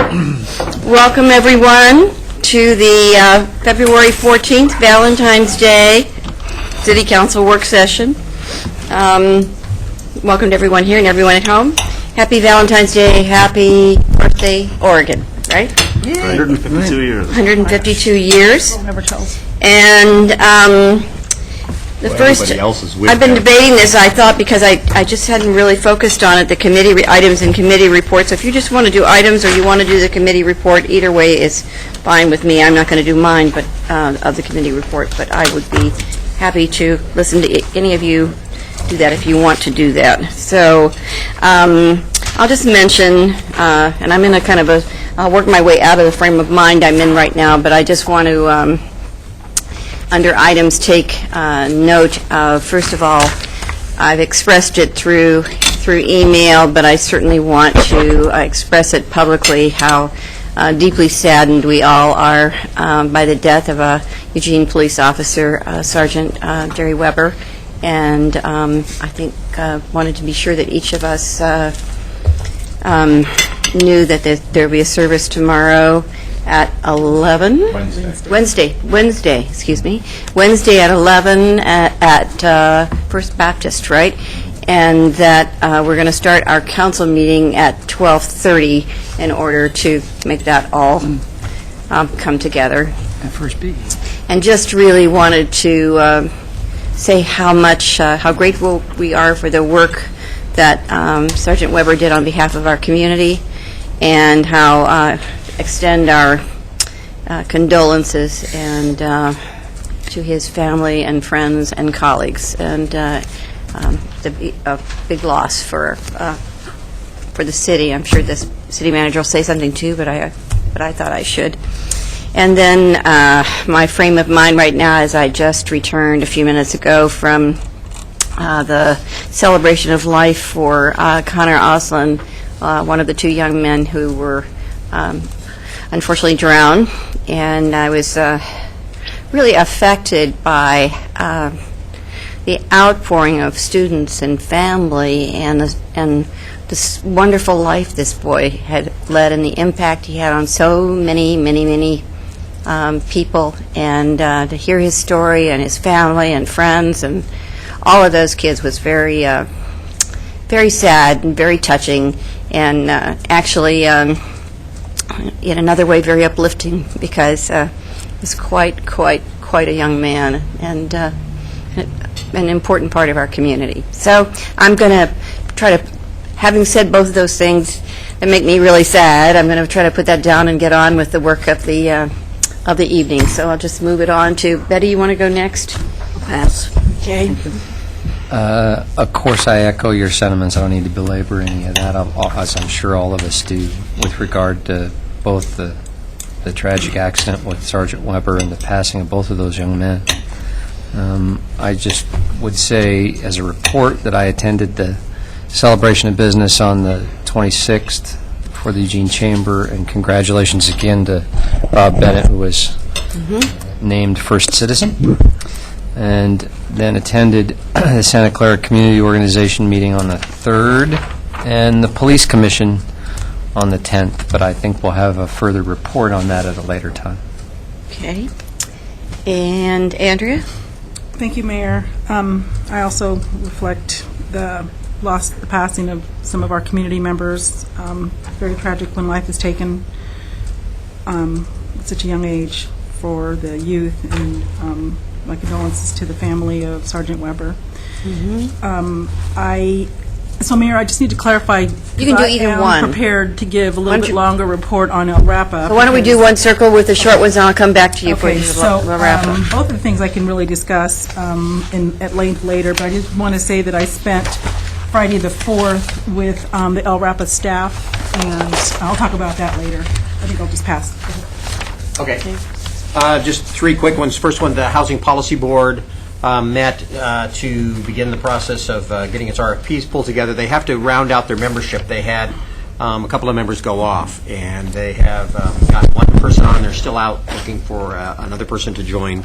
Welcome, everyone, to the February 14th, Valentine's Day City Council work session. Welcome to everyone here and everyone at home. Happy Valentine's Day, happy birthday, Oregon, right? Yay. 152 years. 152 years. Never tells. And the first, I've been debating this, I thought, because I just hadn't really focused on it, the committee items and committee reports. So if you just want to do items or you want to do the committee report, either way is fine with me. I'm not going to do mine, but of the committee report, but I would be happy to listen to any of you do that if you want to do that. So I'll just mention, and I'm in a kind of I'll work my way out of the frame of mind I'm in right now, but I just want to under items, take note of, first of all, I've expressed it through email, but I certainly want to express it publicly how deeply saddened we all are by the death of a Eugene police officer, Sergeant Jerry Weber, and I think wanted to be sure that each of us knew that there will be a service tomorrow at 11? Wednesday at 11 at First Baptist, right? And that we're going to start our council meeting at 12:30 in order to make that all come together. At First B. And just really wanted to say how grateful we are for the work that Sergeant Weber did on behalf of our community, and how extend our condolences and to his family and friends and colleagues, and a big loss for the city. I'm sure this city manager will say something too, but I thought I should. And then my frame of mind right now is I just returned a few minutes ago from the celebration of life for Connor Oslin, one of the two young men who were unfortunately drowned, and I was really affected by the outpouring of students and family and this wonderful life this boy had led, and the impact he had on so many people, and to hear his story and his family and friends and all of those kids was very sad and very touching, and actually in another way very uplifting, because he's quite a young man and an important part of our community. So I'm going to try to, having said both of those things that make me really sad, I'm going to try to put that down and get on with the work of the evening. So I'll just move it on to Betty. You want to go next? I'll pass. Okay. Of course, I echo your sentiments. I don't need to belabor any of that, as I'm sure all of us do, with regard to both the tragic accident with Sergeant Weber and the passing of both of those young men. I just would say, as a report, that I attended the celebration of business on the 26th for the Eugene Chamber, and congratulations again to Bob Bennett, who was named First Citizen. And then attended the Santa Clara Community Organization meeting on the 3rd, and the Police Commission on the 10th, but I think we'll have a further report on that at a later time. Okay. And Andrea? Thank you, Mayor. I also reflect the passing of some of our community members. Very tragic when life is taken at such a young age for the youth, and my condolences to the family of Sergeant Weber. So, Mayor, I just need to clarify. You can do either one. I'm prepared to give a little bit longer report on El Rapa. So why don't we do one circle with the short ones, and I'll come back to you for El Rapa. Both of the things I can really discuss at length later, but I just want to say that I spent Friday the 4th with the El Rapa staff, and I'll talk about that later. I think I'll just pass. Okay. Just three quick ones. First one, the Housing Policy Board met to begin the process of getting its RFPs pulled together. They have to round out their membership. They had a couple of members go off, and they have got one person on. They're still out looking for another person to join.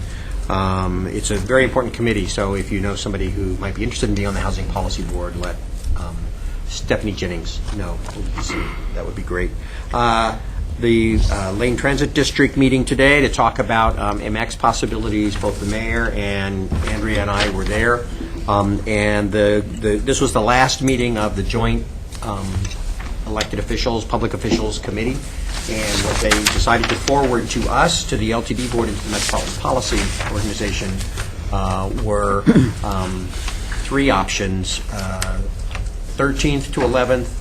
It's a very important committee, so if you know somebody who might be interested in being on the Housing Policy Board, let Stephanie Jennings know. That would be great. the Lane Transit District meeting today to talk about MX possibilities. Both the mayor and Andrea and I were there. And this was the last meeting of the joint elected officials, public officials committee. And what they decided to forward to us, to the LTD board, and to the Metropolitan Policy Organization were three options. 13th to 11th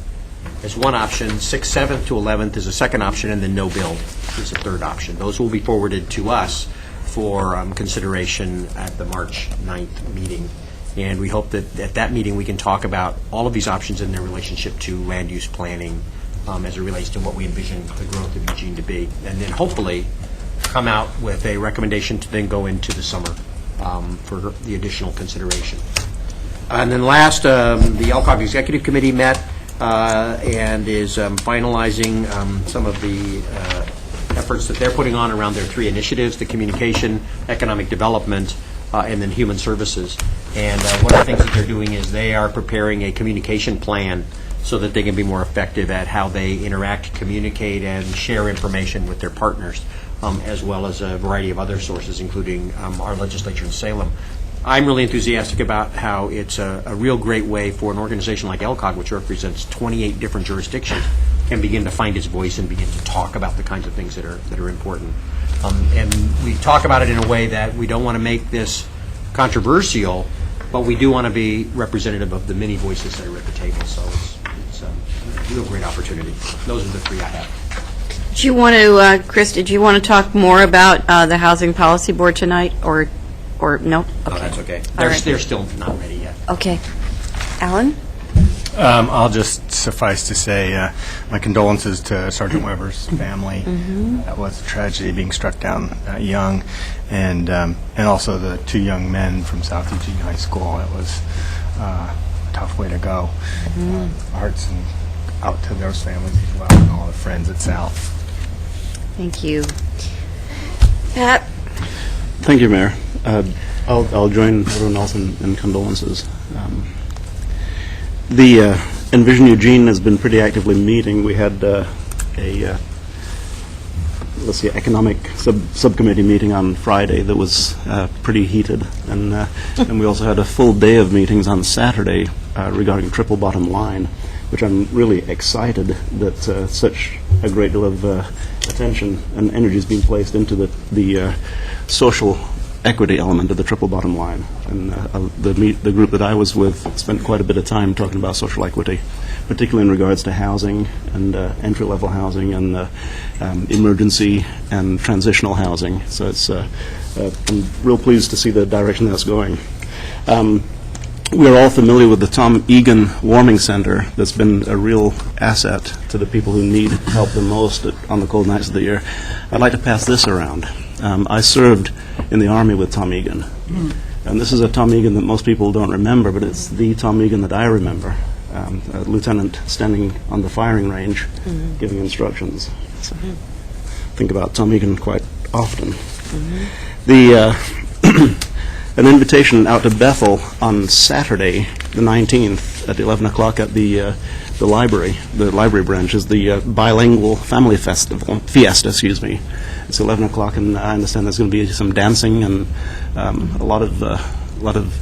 is one option, 6th, 7th to 11th is a second option, and then no build is a third option. Those will be forwarded to us for consideration at the March 9th meeting. And we hope that at that meeting we can talk about all of these options in their relationship to land use planning as it relates to what we envision the growth of Eugene to be. And then hopefully come out with a recommendation to then go into the summer for the additional consideration. And then last, the LCOG Executive Committee met and is finalizing some of the efforts that they're putting on around their three initiatives: the communication, economic development, and then human services. And one of the things that they're doing is they are preparing a communication plan so that they can be more effective at how they interact, communicate, and share information with their partners, as well as a variety of other sources, including our legislature in Salem. I'm really enthusiastic about how it's a real great way for an organization like LCOG, which represents 28 different jurisdictions, can begin to find its voice and begin to talk about the kinds of things that are important. And we talk about it in a way that we don't want to make this controversial, but we do want to be representative of the many voices that are at the table. So it's a real great opportunity. Those are the three I have. Do you want to, Chris, did you want to talk more about the Housing Policy Board tonight, or no? Okay. Oh, that's okay. All right. They're still not ready yet. Okay. Alan? I'll just suffice to say my condolences to Sergeant Weber's family. That was a tragedy, being struck down young, and also the two young men from South Eugene High School. It was a tough way to go. Hearts out to those families as well, and all the friends at South. Thank you. Pat? Thank you, Mayor. I'll join everyone else in condolences. The Envision Eugene has been pretty actively meeting. We had economic subcommittee meeting on Friday that was pretty heated, and we also had a full day of meetings on Saturday regarding triple bottom line, which I'm really excited that such a great deal of attention and energy is being placed into the social equity element of the triple bottom line. And the group that I was with spent quite a bit of time talking about social equity, particularly in regards to housing and entry-level housing and emergency and transitional housing. So it's I'm real pleased to see the direction that's going. We're all familiar with the Tom Egan Warming Center that's been a real asset to the people who need help the most on the cold nights of the year. I'd like to pass this around. I served in the Army with Tom Egan. And this is a Tom Egan that most people don't remember, but it's the Tom Egan that I remember. A lieutenant standing on the firing range giving instructions. So think about Tom Egan quite often. An invitation out to Bethel on Saturday, the 19th, at 11 o'clock at the library. The library branch is the bilingual family fiesta. It's 11 o'clock, and I understand there's going to be some dancing and a lot of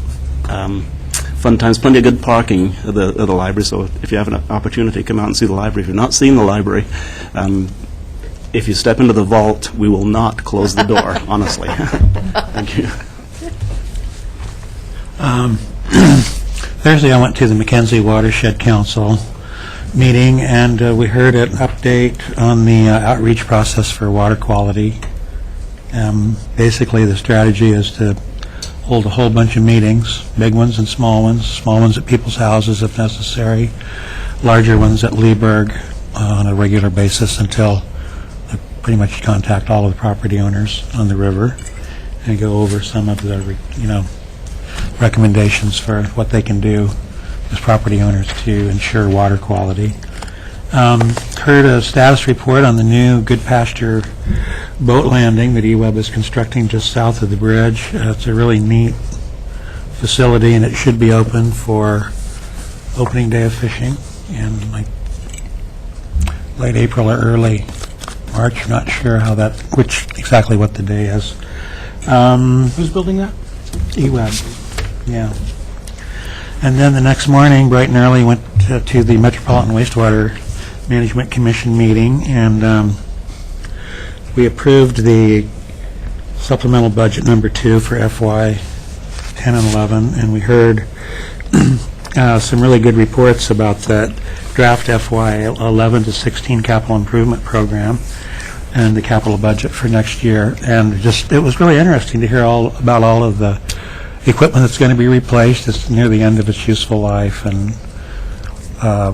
fun times. Plenty of good parking at the library. So if you have an opportunity, come out and see the library. If you're not seeing the library, if you step into the vault, we will not close the door. Honestly, thank you. Thursday, I went to the Mackenzie Watershed Council meeting, and we heard an update on the outreach process for water quality. Basically, the strategy is to hold a whole bunch of meetings, big ones and small ones at people's houses if necessary, larger ones at Leeburg on a regular basis until they pretty much contact all of the property owners on the river and go over some of the, recommendations for what they can do as property owners to ensure water quality. Heard a status report on the new Good Pasture boat landing that eWeb is constructing just south of the bridge. It's a really neat facility, and it should be open for opening day of fishing in like late April or early March, not sure how that, exactly what the day is. Who's building that? EWAB, yeah. And then the next morning, bright and early, went to the Metropolitan Wastewater Management Commission meeting, and we approved the supplemental budget number 2 for FY 10 and 11, and we heard some really good reports about that draft FY 11 to 16 capital improvement program and the capital budget for next year. And it was really interesting to hear about all of the equipment that's going to be replaced. It's near the end of its useful life, and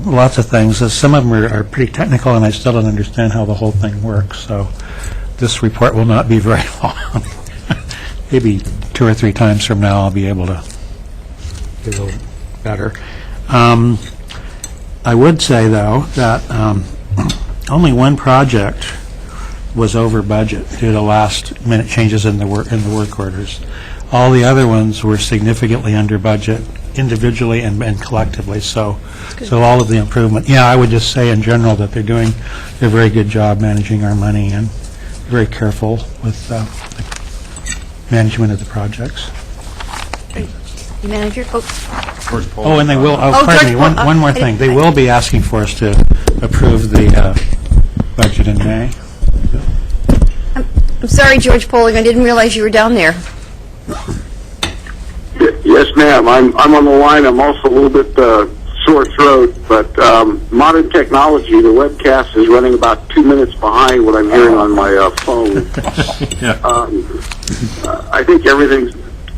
lots of things. Some of them are pretty technical, and I still don't understand how the whole thing works. So this report will not be very long. Maybe 2 or 3 times from now I'll be able to do a little better. I would say, though, that only one project was over budget due to last-minute changes in the work orders. All the other ones were significantly under budget, individually and collectively. So all of the improvement. Yeah, I would just say in general that they're doing a very good job managing our money and very careful with the management of the projects. Manager? Oh, and they will, pardon me, one more thing. They will be asking for us to approve the budget in May. I'm sorry, George Poling, I didn't realize you were down there. Yes, ma'am. I'm on the line. I'm also a little bit sore throat, but modern technology, the webcast is running about 2 minutes behind what I'm hearing on my phone. I think everything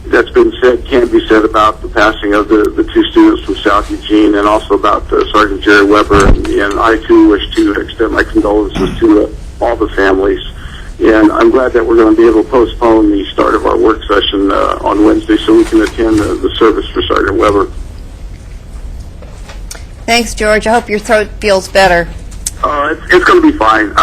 that's been said can be said about the passing of the 2 students from South Eugene, and also about Sergeant Jerry Weber. And I, too, wish to extend my condolences to all the families. And I'm glad that we're going to be able to postpone the start of our work session on Wednesday so we can attend the service for Sergeant Weber. Thanks, George. I hope your throat feels better. It's going to be fine.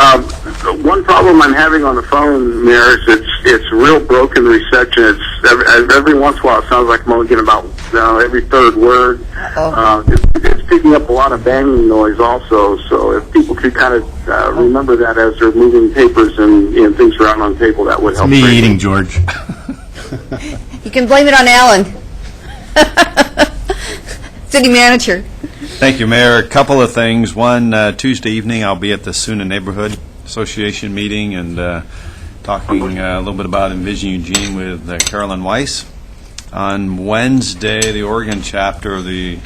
One problem I'm having on the phone, Mayor, is it's real broken reception. It's every once in a while it sounds like I'm only getting about every third word. It's picking up a lot of banging noise also. So if people could kind of remember that as they're moving papers and things around on the table, that would help. Me eating, George. You can blame it on Alan. City Manager. Thank you, Mayor. A couple of things. One, Tuesday evening, I'll be at the SUNA Neighborhood Association meeting and talking a little bit about Envision Eugene with Carolyn Weiss. On Wednesday, the Oregon chapter of the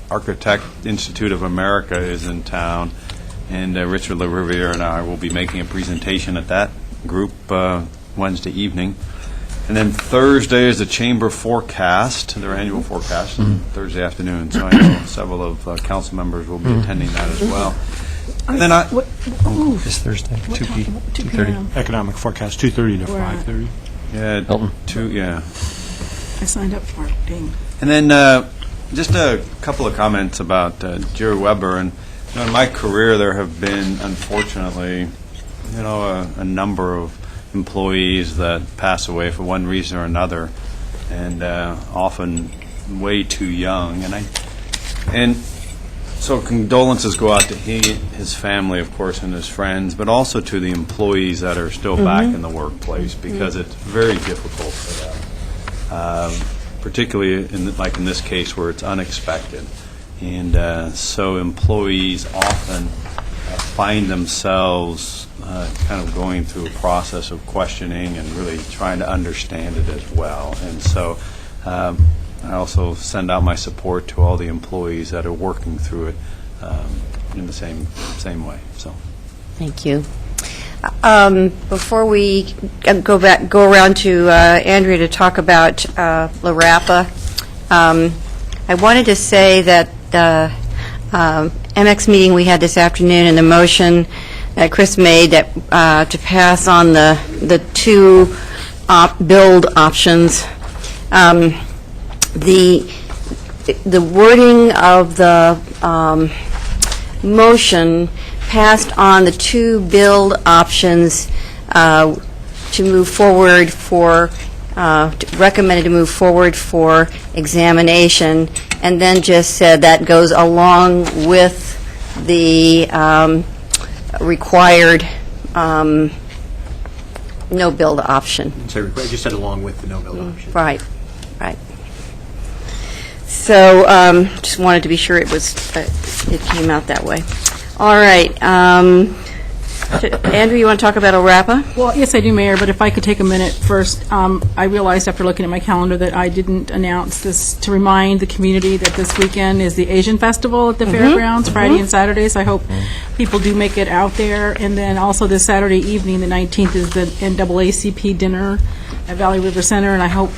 Architect Institute of America is in town, and Richard LaRiviere and I will be making a presentation at that group Wednesday evening. And then Thursday is the Chamber forecast, their annual forecast, Thursday afternoon. So I know several of council members will be attending that as well. And then This Thursday, 2:30. Economic forecast, 2:30 to 5:30. Yeah, Hilton. I signed up for it. Dang. And then just a couple of comments about Jerry Weber. And in my career, there have been, unfortunately, a number of employees that pass away for one reason or another, and often way too young. And so condolences go out to his family, of course, and his friends, but also to the employees that are still back in the workplace, because it's very difficult for them, particularly in this case where it's unexpected. And so employees often find themselves kind of going through a process of questioning and really trying to understand it as well. And so I also send out my support to all the employees that are working through it in the same way. So, Thank you. Before we go around to Andrea to talk about La Rapa, I wanted to say that the MX meeting we had this afternoon and the motion that Chris made that to pass on the 2 build options. The wording of the motion passed on the 2 build options to move forward for recommended to move forward for examination, and then just said that goes along with the required no-build option. So I just said along with the no-build option. Right, right. So, just wanted to be sure it came out that way. All right. Andrew, you want to talk about ORAPA? Well, yes, I do, Mayor, but if I could take a minute first. I realized after looking at my calendar that I didn't announce this to remind the community that this weekend is the Asian Festival at the Fairgrounds, Friday and Saturday, so I hope people do make it out there. And then also this Saturday evening, the 19th, is the NAACP dinner at Valley River Center, and I hope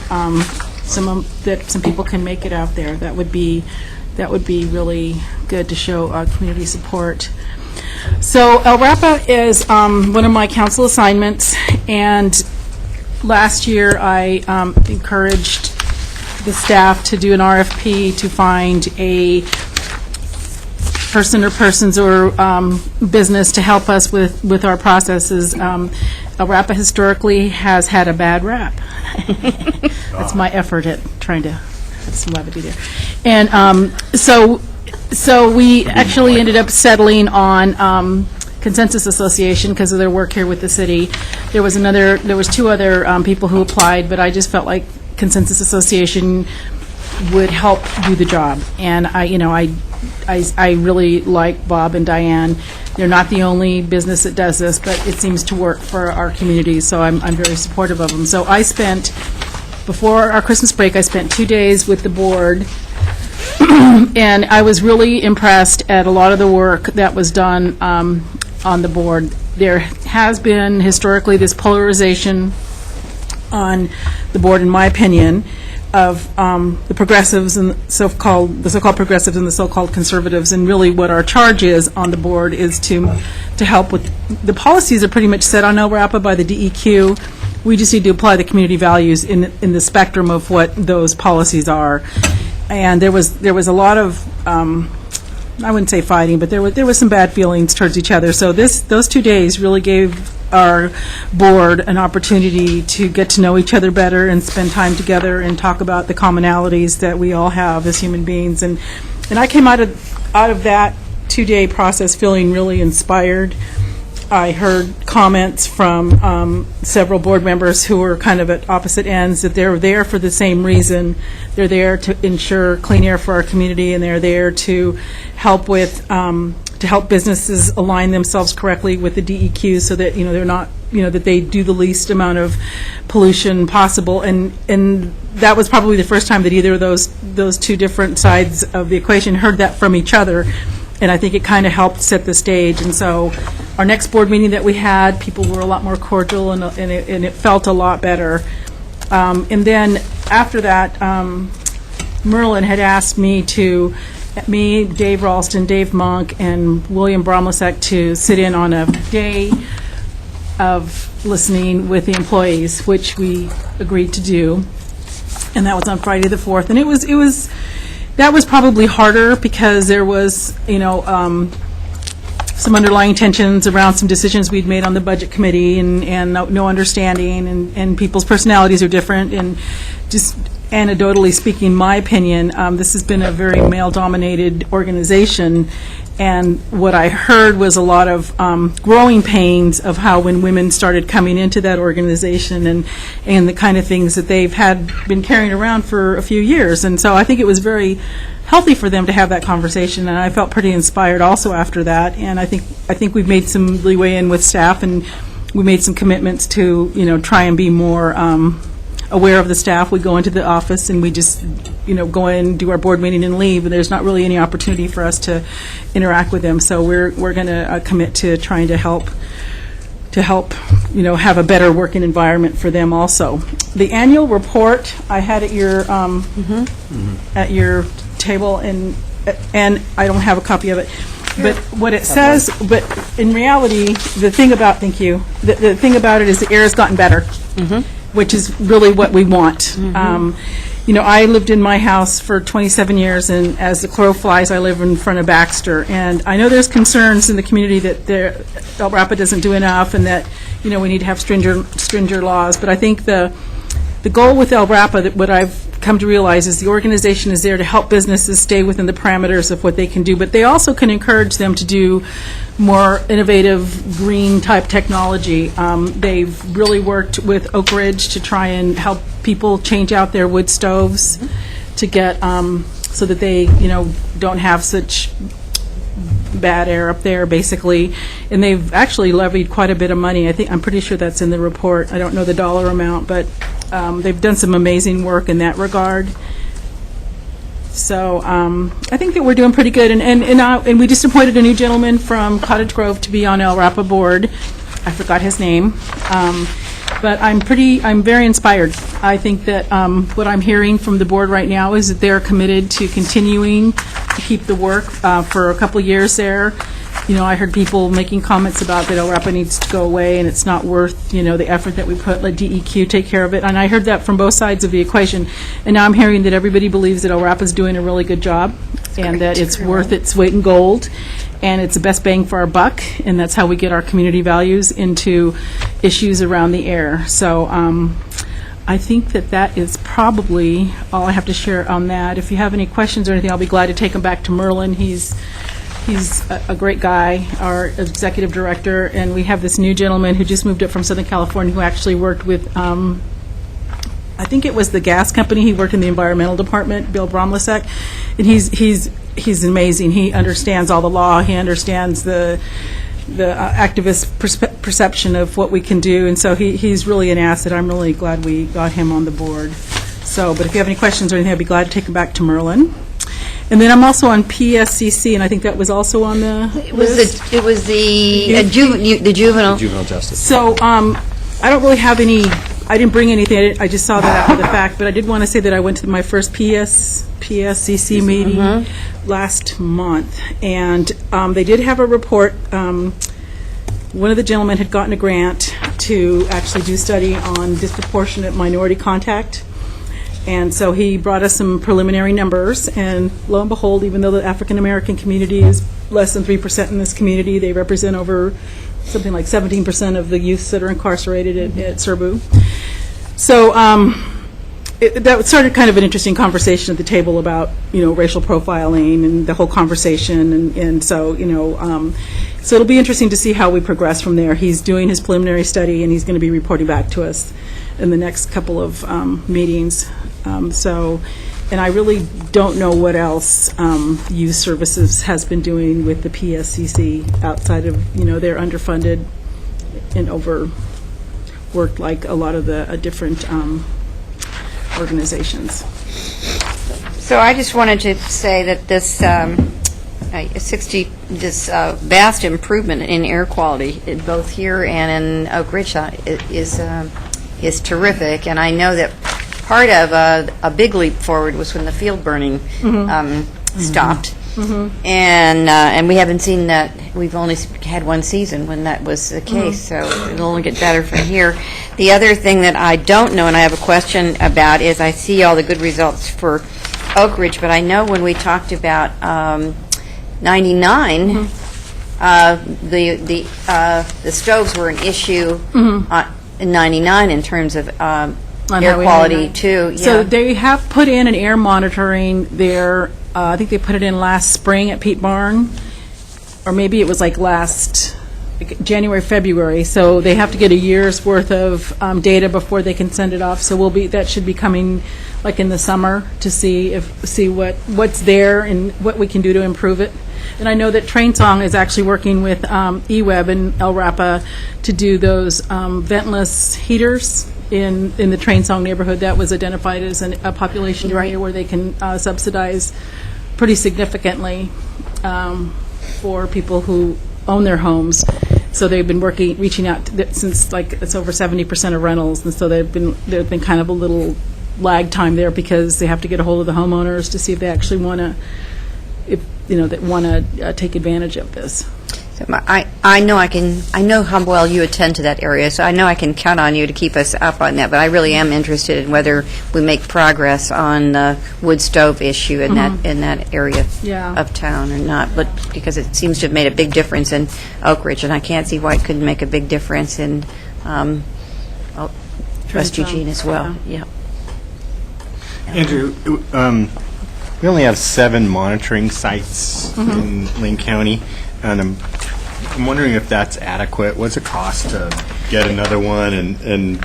some people can make it out there. That would be really good to show community support. So LRAPA is one of my council assignments, and last year I encouraged the staff to do an RFP to find a person or persons or business to help us with our processes. LRAPA historically has had a bad rap. That's my effort at trying to have some levity there. And so we actually ended up settling on Consensus Association because of their work here with the city. There was two other people who applied, but I just felt like Consensus Association would help do the job. And I really like Bob and Diane. They're not the only business that does this, but it seems to work for our community, so I'm very supportive of them. So before our Christmas break, I spent 2 days with the board, and I was really impressed at a lot of the work that was done on the board. There has been historically this polarization on the board, in my opinion, of the progressives and the so-called progressives and the so-called conservatives, and really what our charge is on the board is to help with the policies are pretty much set on LRAPA by the DEQ. We just need to apply the community values in the spectrum of what those policies are. And there was a lot of I wouldn't say fighting, but there was some bad feelings towards each other. So those 2 days really gave our board an opportunity to get to know each other better and spend time together and talk about the commonalities that we all have as human beings. And I came out of that 2-day process feeling really inspired. I heard comments from several board members who were kind of at opposite ends, that they're there for the same reason. They're there to ensure clean air for our community, and they're there to help with to help businesses align themselves correctly with the DEQ, so that they're not that they do the least amount of pollution possible. And that was probably the first time that either of those two different sides of the equation heard that from each other. And I think it kind of helped set the stage. And so our next board meeting that we had, people were a lot more cordial, and it felt a lot better. And then after that, Merlin had asked me, Dave Ralston, Dave Monk, and William Bromlesek to sit in on a day of listening with the employees, which we agreed to do. And that was on Friday the 4th. And that was probably harder because there was, some underlying tensions around some decisions we'd made on the budget committee, and no understanding, and people's personalities are different. And just anecdotally speaking, my opinion, this has been a very male-dominated organization, and what I heard was a lot of growing pains of how when women started coming into that organization and the kind of things that they've been carrying around for a few years. And so I think it was very healthy for them to have that conversation, and I felt pretty inspired also after that. And I think we've made some leeway in with staff, and we made some commitments to try and be more aware of the staff. We go into the office and we just go in, do our board meeting and leave, and there's not really any opportunity for us to interact with them. So we're going to commit to trying to help have a better working environment for them also. The annual report I had at your table, and I don't have a copy of it. But what it says, but in reality, the thing about the thing about it is the air has gotten better, which is really what we want. I lived in my house for 27 years, and as the crow flies, I live in front of Baxter. And I know there's concerns in the community that LRAPA doesn't do enough, and that we need to have stringent laws. But I think the goal with LRAPA, what I've come to realize is the organization is there to help businesses stay within the parameters of what they can do, but they also can encourage them to do more innovative, green-type technology. They've really worked with Oak Ridge to try and help people change out their wood stoves to get, so that they, don't have such bad air up there, basically. And they've actually levied quite a bit of money. I'm pretty sure that's in the report. I don't know the dollar amount, but they've done some amazing work in that regard. So I think that we're doing pretty good. And we just appointed a new gentleman from Cottage Grove to be on El Rapa board. I forgot his name. But I'm very inspired. I think that what I'm hearing from the board right now is that they're committed to continuing to keep the work for a couple of years there. I heard people making comments about that El Rapa needs to go away and it's not worth, the effort that we put, let DEQ take care of it. And I heard that from both sides of the equation. And now I'm hearing that everybody believes that El Rapa is doing a really good job and that it's worth its weight in gold. And it's the best bang for our buck, and that's how we get our community values into issues around the air. So I think that is probably all I have to share on that. If you have any questions or anything, I'll be glad to take them back to Merlin. He's a great guy, our executive director, and we have this new gentleman who just moved up from Southern California who actually worked with, I think it was the gas company. He worked in the environmental department, Bill Bromlisek, and he's amazing. He understands all the law. He understands the activist perception of what we can do, and so he's really an asset. I'm really glad we got him on the board. But if you have any questions or anything, I'd be glad to take them back to Merlin. And then I'm also on PSCC, and I think that was also on the list. It was the juvenile. Juvenile justice. So I don't really have any. I didn't bring anything. I just saw that after the fact. But I did want to say that I went to my first PSCC meeting last month, and they did have a report. One of the gentlemen had gotten a grant to actually do study on disproportionate minority contact. And so he brought us some preliminary numbers, and lo and behold, even though the African-American community is less than 3% in this community, they represent over something like 17% of the youths that are incarcerated at Serbu. So that started kind of an interesting conversation at the table about, racial profiling and the whole conversation, and so, so it'll be interesting to see how we progress from there. He's doing his preliminary study, and he's going to be reporting back to us in the next couple of meetings. And I really don't know what else Youth Services has been doing with the PSCC outside of, they're underfunded and overworked like a lot of the different organizations. So I just wanted to say that this vast improvement in air quality, both here and in Oak Ridge, is terrific. And I know that part of a big leap forward was when the field burning stopped. And we haven't seen that. We've only had one season when that was the case, so it'll only get better from here. The other thing that I don't know, and I have a question about, is I see all the good results for Oak Ridge, but I know when we talked about 99, the stoves were an issue in 99 in terms of air quality too. Yeah. So they have put in an air monitoring there. I think they put it in last spring at Pete Barn, or maybe it was like last January, February. So they have to get a year's worth of data before they can send it off. So that should be coming like in the summer to see what's there and what we can do to improve it. And I know that Trainsong is actually working with eWeb and El Rapa to do those ventless heaters in the Trainsong neighborhood. That was identified as a population area where they can subsidize pretty significantly for people who own their homes. So they've been reaching out since it's over 70% of rentals, and so there's been kind of a little lag time there because they have to get a hold of the homeowners to see if they actually want to take advantage of this. So I know how well you attend to that area, so I know I can count on you to keep us up on that. But I really am interested in whether we make progress on the wood stove issue in that area of town or not. But because it seems to have made a big difference in Oak Ridge, and I can't see why it couldn't make a big difference in West Eugene as well. Yeah. Andrew, we only have 7 monitoring sites in Lane County, and I'm wondering if that's adequate. What's it cost to get another one, and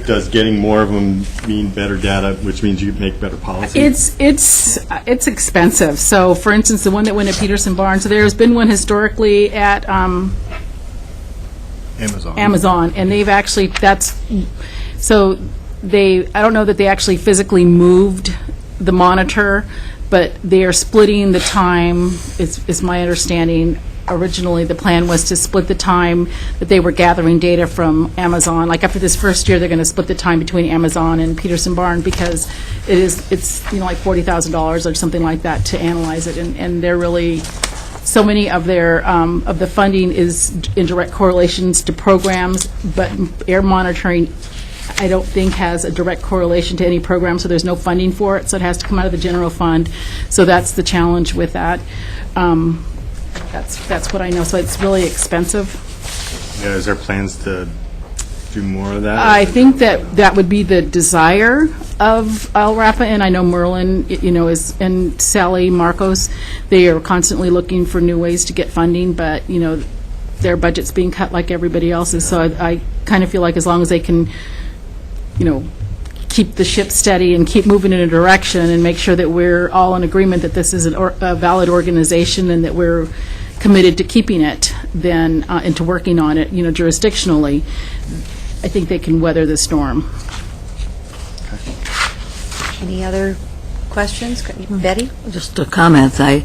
does getting more of them mean better data, which means you make better policy? It's expensive. So, for instance, the one that went at Peterson Barn, so there's been one historically at Amazon, and they've actually, I don't know that they actually physically moved the monitor, but they are splitting the time, is my understanding. Originally, the plan was to split the time that they were gathering data from Amazon. Like after this first year, they're going to split the time between Amazon and Peterson Barn because it's like $40,000 or something like that to analyze it, and they're really, so many of their of the funding is in direct correlations to programs, but air monitoring, I don't think has a direct correlation to any program, so there's no funding for it, so it has to come out of the general fund. So that's the challenge with that. That's what I know. So it's really expensive. Yeah, is there plans to do more of that? I think that would be the desire of LRAPA, and I know Merlin, is, and Sally Marcos, they are constantly looking for new ways to get funding, but, their budget's being cut like everybody else's, so I kind of feel like as long as they can, keep the ship steady and keep moving in a direction and make sure that we're all in agreement that this is a valid organization and that we're committed to keeping it, then and to working on it, jurisdictionally, I think they can weather the storm. Any other questions? Betty? Just a comment. I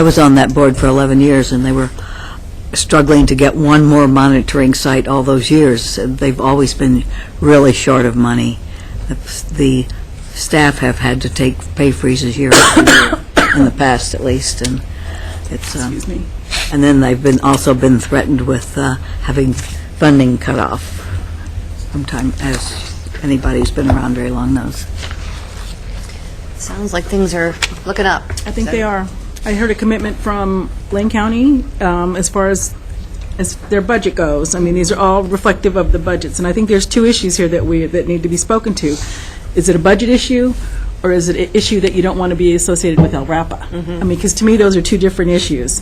was on that board for 11 years, and they were struggling to get one more monitoring site all those years. They've always been really short of money. The staff have had to take pay freezes year after year in the past, at least, and it's. Excuse me. And then they've also been threatened with having funding cut off. Sometime, as anybody who's been around very long knows. Sounds like things are looking up. I think they are. I heard a commitment from Lane County as far as their budget goes. I mean, these are all reflective of the budgets, and I think there's 2 issues here that need to be spoken to. Is it a budget issue, or is it an issue that you don't want to be associated with LRAPA? I mean, because to me, those are 2 different issues.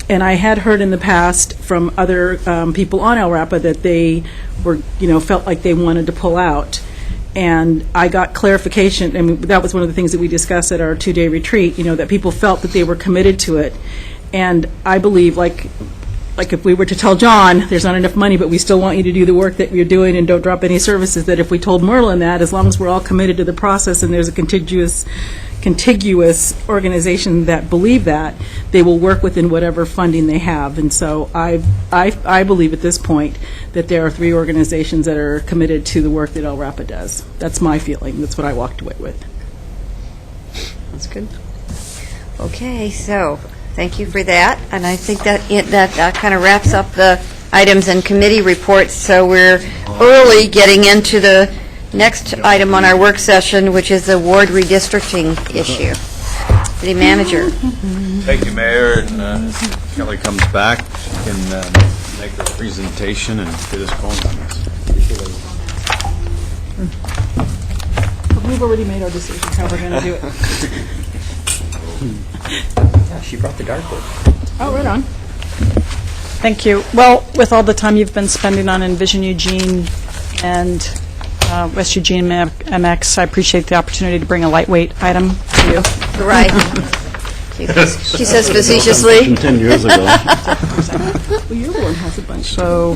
And I had heard in the past from other people on LRAPA that they were, felt like they wanted to pull out. And I got clarification. I mean, that was one of the things that we discussed at our 2-day retreat, that people felt that they were committed to it. And I believe, like if we were to tell John, there's not enough money, but we still want you to do the work that you're doing and don't drop any services, that if we told Merlin that, as long as we're all committed to the process and there's a contiguous organization that believe that, they will work within whatever funding they have. And so I believe at this point that there are 3 organizations that are committed to the work that LRAPA does. That's my feeling. That's what I walked away with. That's good. Okay, so thank you for that. And I think that kind of wraps up the items and committee reports. So we're early getting into the next item on our work session, which is the ward redistricting issue. City Manager. Thank you, Mayor. And as Kelly comes back, she can make her presentation and get us going on this. We've already made our decisions how we're going to do it. Yeah, she brought the dartboard. Oh, right on. Thank you. Well, with all the time you've been spending on Envision Eugene and West Eugene MX, I appreciate the opportunity to bring a lightweight item to you. Right. She says facetiously. 10 years ago. Well, your ward has a bunch. So,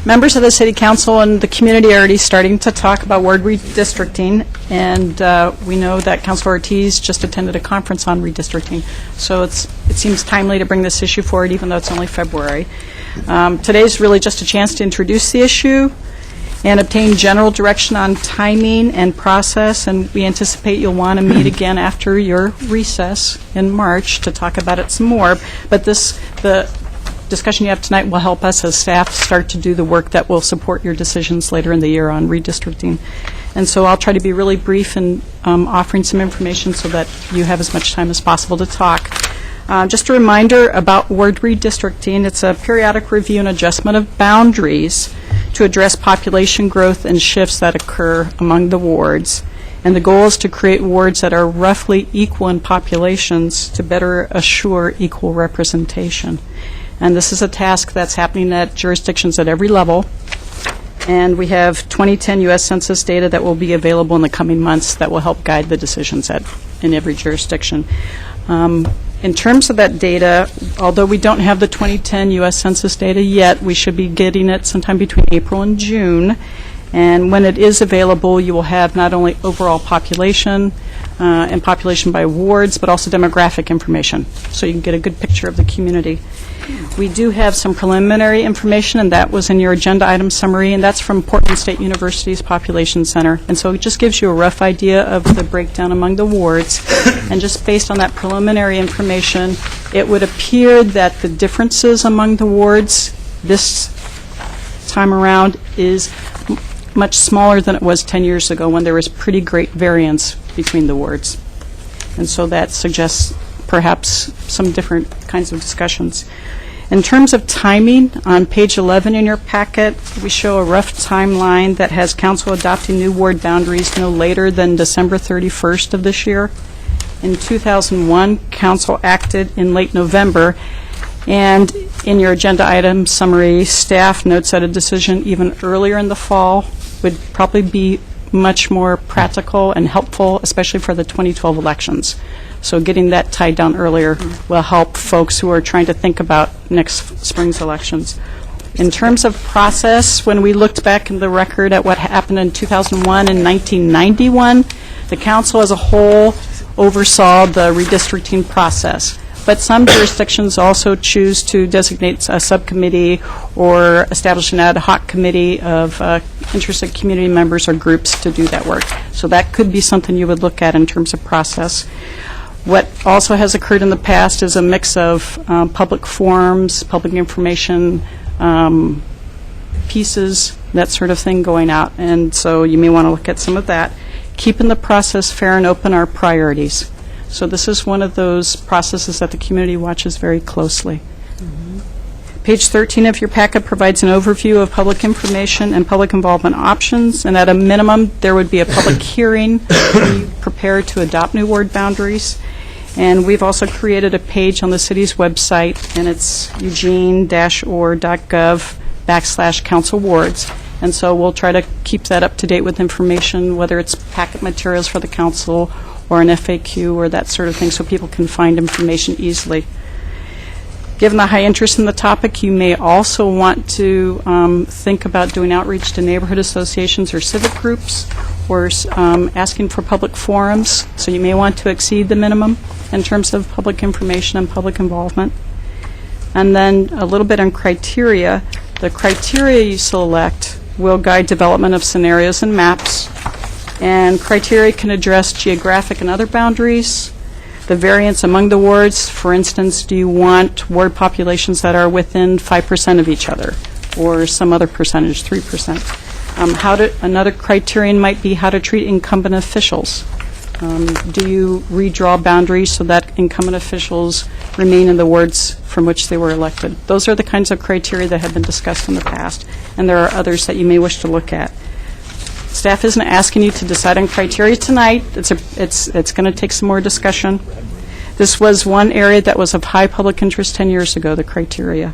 members of the City Council and the community are already starting to talk about ward redistricting, and we know that Councilor Ortiz just attended a conference on redistricting. So it seems timely to bring this issue forward, even though it's only February. Today's really just a chance to introduce the issue and obtain general direction on timing and process, and we anticipate you'll want to meet again after your recess in March to talk about it some more. But the discussion you have tonight will help us as staff start to do the work that will support your decisions later in the year on redistricting. And so I'll try to be really brief in offering some information so that you have as much time as possible to talk. Just a reminder about ward redistricting. It's a periodic review and adjustment of boundaries to address population growth and shifts that occur among the wards. And the goal is to create wards that are roughly equal in populations to better assure equal representation. And this is a task that's happening at jurisdictions at every level. And we have 2010 U.S. Census data that will be available in the coming months that will help guide the decisions in every jurisdiction. In terms of that data, although we don't have the 2010 U.S. Census data yet, we should be getting it sometime between April and June. And when it is available, you will have not only overall population and population by wards, but also demographic information, so you can get a good picture of the community. We do have some preliminary information, and that was in your agenda item summary, and that's from Portland State University's Population Center. And so it just gives you a rough idea of the breakdown among the wards. And just based on that preliminary information, it would appear that the differences among the wards this time around is much smaller than it was 10 years ago when there was pretty great variance between the wards. And so that suggests perhaps some different kinds of discussions. In terms of timing, on page 11 in your packet, we show a rough timeline that has council adopting new ward boundaries no later than December 31st of this year. In 2001, council acted in late November, and in your agenda item summary, staff notes that a decision even earlier in the fall would probably be much more practical and helpful, especially for the 2012 elections. So getting that tied down earlier will help folks who are trying to think about next spring's elections. In terms of process, when we looked back in the record at what happened in 2001 and 1991, the council as a whole oversaw the redistricting process. But some jurisdictions also choose to designate a subcommittee or establish an ad hoc committee of interested community members or groups to do that work. So that could be something you would look at in terms of process. What also has occurred in the past is a mix of public forums, public information pieces, that sort of thing going out. And so you may want to look at some of that. Keeping the process fair and open are priorities. So this is one of those processes that the community watches very closely. Page 13 of your packet provides an overview of public information and public involvement options, and at a minimum, there would be a public hearing when you prepare to adopt new ward boundaries. And we've also created a page on the city's website, and it's eugene-or.gov/council wards. And so we'll try to keep that up to date with information, whether it's packet materials for the council or an FAQ or that sort of thing, so people can find information easily. Given the high interest in the topic, you may also want to think about doing outreach to neighborhood associations or civic groups, or asking for public forums. So you may want to exceed the minimum in terms of public information and public involvement. And then a little bit on criteria. The criteria you select will guide development of scenarios and maps. And criteria can address geographic and other boundaries, the variance among the wards. For instance, do you want ward populations that are within 5% of each other, or some other percentage, 3%? Another criterion might be how to treat incumbent officials. Do you redraw boundaries so that incumbent officials remain in the wards from which they were elected? Those are the kinds of criteria that have been discussed in the past, and there are others that you may wish to look at. Staff isn't asking you to decide on criteria tonight. It's going to take some more discussion. This was one area that was of high public interest 10 years ago, the criteria.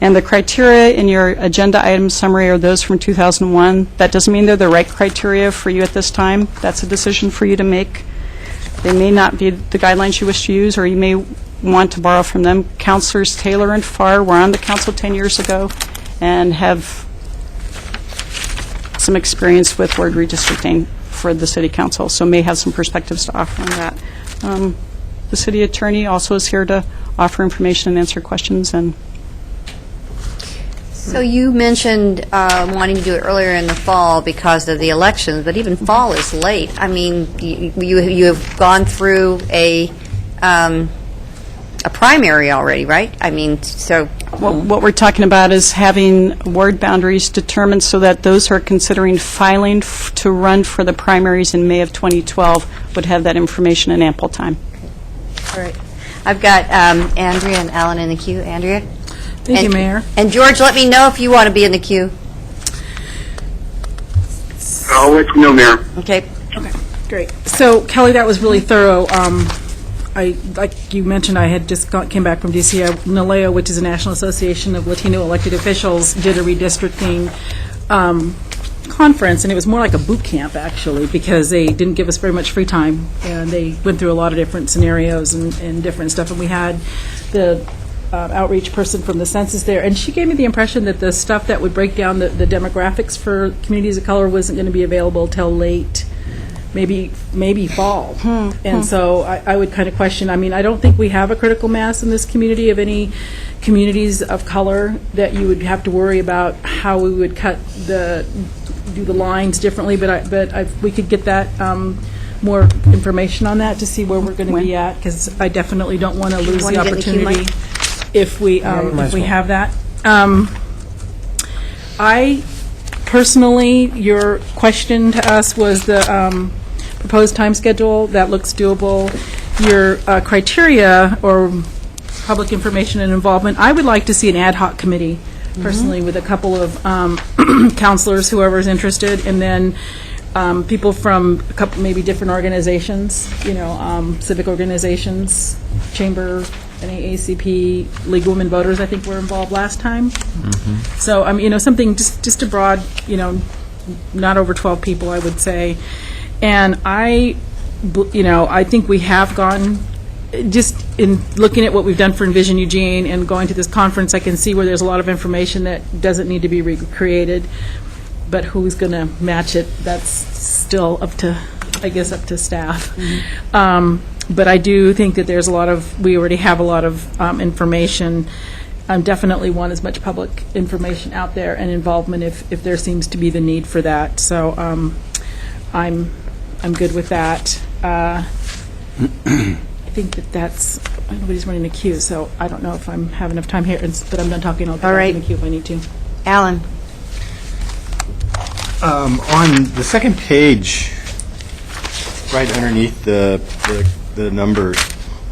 And the criteria in your agenda item summary are those from 2001. That doesn't mean they're the right criteria for you at this time. That's a decision for you to make. They may not be the guidelines you wish to use, or you may want to borrow from them. Councilors Taylor and Farr were on the council 10 years ago and have some experience with ward redistricting for the city council, so may have some perspectives to offer on that. The city attorney also is here to offer information and answer questions. And so you mentioned wanting to do it earlier in the fall because of the elections, but even fall is late. I mean, you have gone through a primary already, right? I mean, so... What we're talking about is having ward boundaries determined so that those who are considering filing to run for the primaries in May of 2012 would have that information in ample time. All right. I've got Andrea and Alan in the queue. Andrea? Thank you, Mayor. And George, let me know if you want to be in the queue. I'll let you know, Mayor. Okay. Great. So Kelly, that was really thorough. Like you mentioned, I had just came back from DC. NALEO, which is the National Association of Latino Elected Officials, did a redistricting conference, and it was more like a boot camp, actually, because they didn't give us very much free time, and they went through a lot of different scenarios and different stuff, and we had the outreach person from the census there, and she gave me the impression that the stuff that would break down the demographics for communities of color wasn't going to be available till late, maybe fall. And so I would kind of question, I mean, I don't think we have a critical mass in this community of any communities of color that you would have to worry about how we would do the lines differently, but we could get that more information on that to see where we're going to be at, because I definitely don't want to lose the opportunity if we have that. I personally, your question to us was the proposed time schedule. That looks doable. Your criteria or public information and involvement, I would like to see an ad hoc committee, personally, with a couple of counselors, whoever's interested, and then people from a couple, maybe different organizations, civic organizations, Chamber, NAACP, League of Women Voters, I think were involved last time. So, something just a broad, not over 12 people, I would say. And I think we have gone, just in looking at what we've done for Envision Eugene and going to this conference, I can see where there's a lot of information that doesn't need to be recreated, but who's going to match it, that's still up to staff. But I do think that there's we already have a lot of information. Definitely want as much public information out there and involvement if there seems to be the need for that. So I'm good with that. I think that's, nobody's running a queue, so I don't know if I have enough time here, but I'm done talking. I'll get back in the queue if I need to. Alan? On the second page, right underneath the numbers,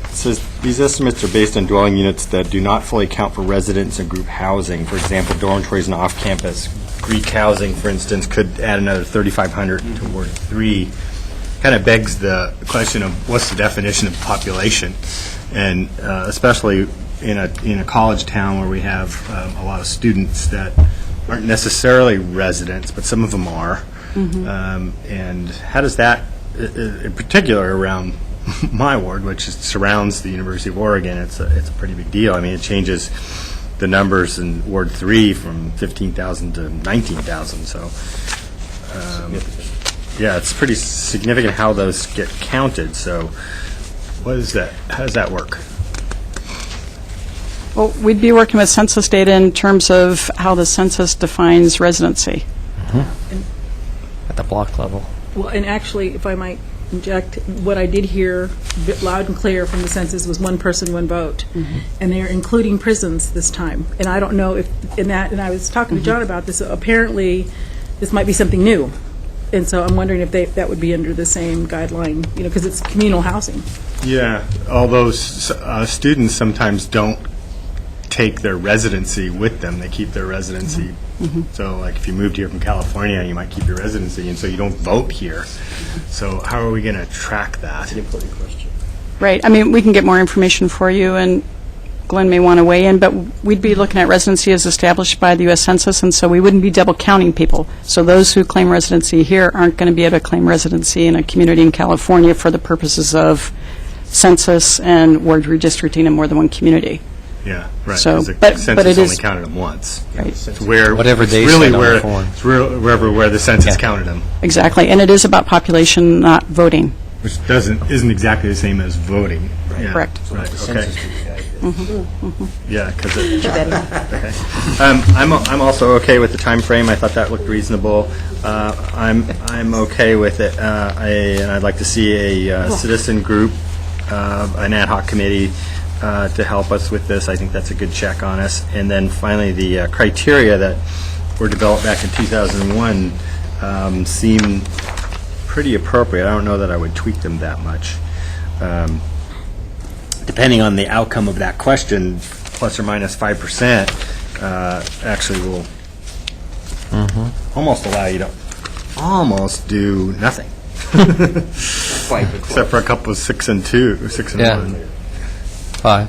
it says these estimates are based on dwelling units that do not fully account for residents and group housing. For example, dormitories and off-campus Greek housing, for instance, could add another 3,500 to Ward 3. Kind of begs the question of what's the definition of population, and especially in a college town where we have a lot of students that aren't necessarily residents, but some of them are. And how does that, in particular around my ward, which surrounds the University of Oregon, it's a pretty big deal. I mean, it changes the numbers in Ward 3 from 15,000 to 19,000. So, yeah, it's pretty significant how those get counted. So, what is that? How does that work? Well, we'd be working with census data in terms of how the census defines residency. At the block level. Well, and actually, if I might inject, what I did hear loud and clear from the census was one person, one vote. And they're including prisons this time. And I don't know if in that, and I was talking to John about this, apparently this might be something new. And so I'm wondering if that would be under the same guideline, because it's communal housing. Yeah, although students sometimes don't take their residency with them. They keep their residency. So, like, if you moved here from California, you might keep your residency, and so you don't vote here. So how are we going to track that? That's an important question. Right. I mean, we can get more information for you, and Glenn may want to weigh in, but we'd be looking at residency as established by the U.S. Census, and so we wouldn't be double counting people. So those who claim residency here aren't going to be able to claim residency in a community in California for the purposes of census and ward redistricting in more than one community. Yeah, right. So, 'cause the but census it is only counted them once. Right. It's where Whatever it's they really said on where the form. it's where the census Yeah. counted them, exactly, and it is about population, not voting. which isn't exactly the same as voting. Yeah. Correct. Right. Okay. Yeah, because okay. I'm also okay with the time frame. I thought that looked reasonable. I'm okay with it, and I'd like to see a citizen group, an ad hoc committee to help us with this. I think that's a good check on us. And then finally, the criteria that were developed back in 2001 seem pretty appropriate. I don't know that I would tweak them that much. Depending on the outcome of that question, plus or minus 5%, actually will almost allow you to almost do nothing. Quite, but Except for a couple of 6 and 2, 6 and Yeah. 1. 5.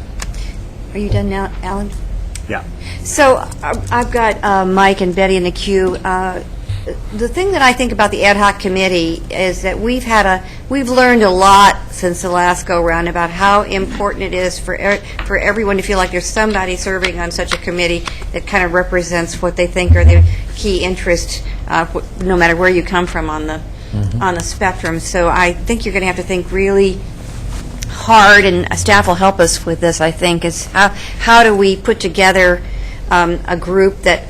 Are you done now, Alan? Yeah. So I've got Mike and Betty in the queue. The thing that I think about the ad hoc committee is that we've learned a lot since the last go-round about how important it is for everyone to feel like there's somebody serving on such a committee that kind of represents what they think are the key interests, no matter where you come from on the spectrum. So I think you're going to have to think really hard, and staff will help us with this, I think, is how do we put together a group that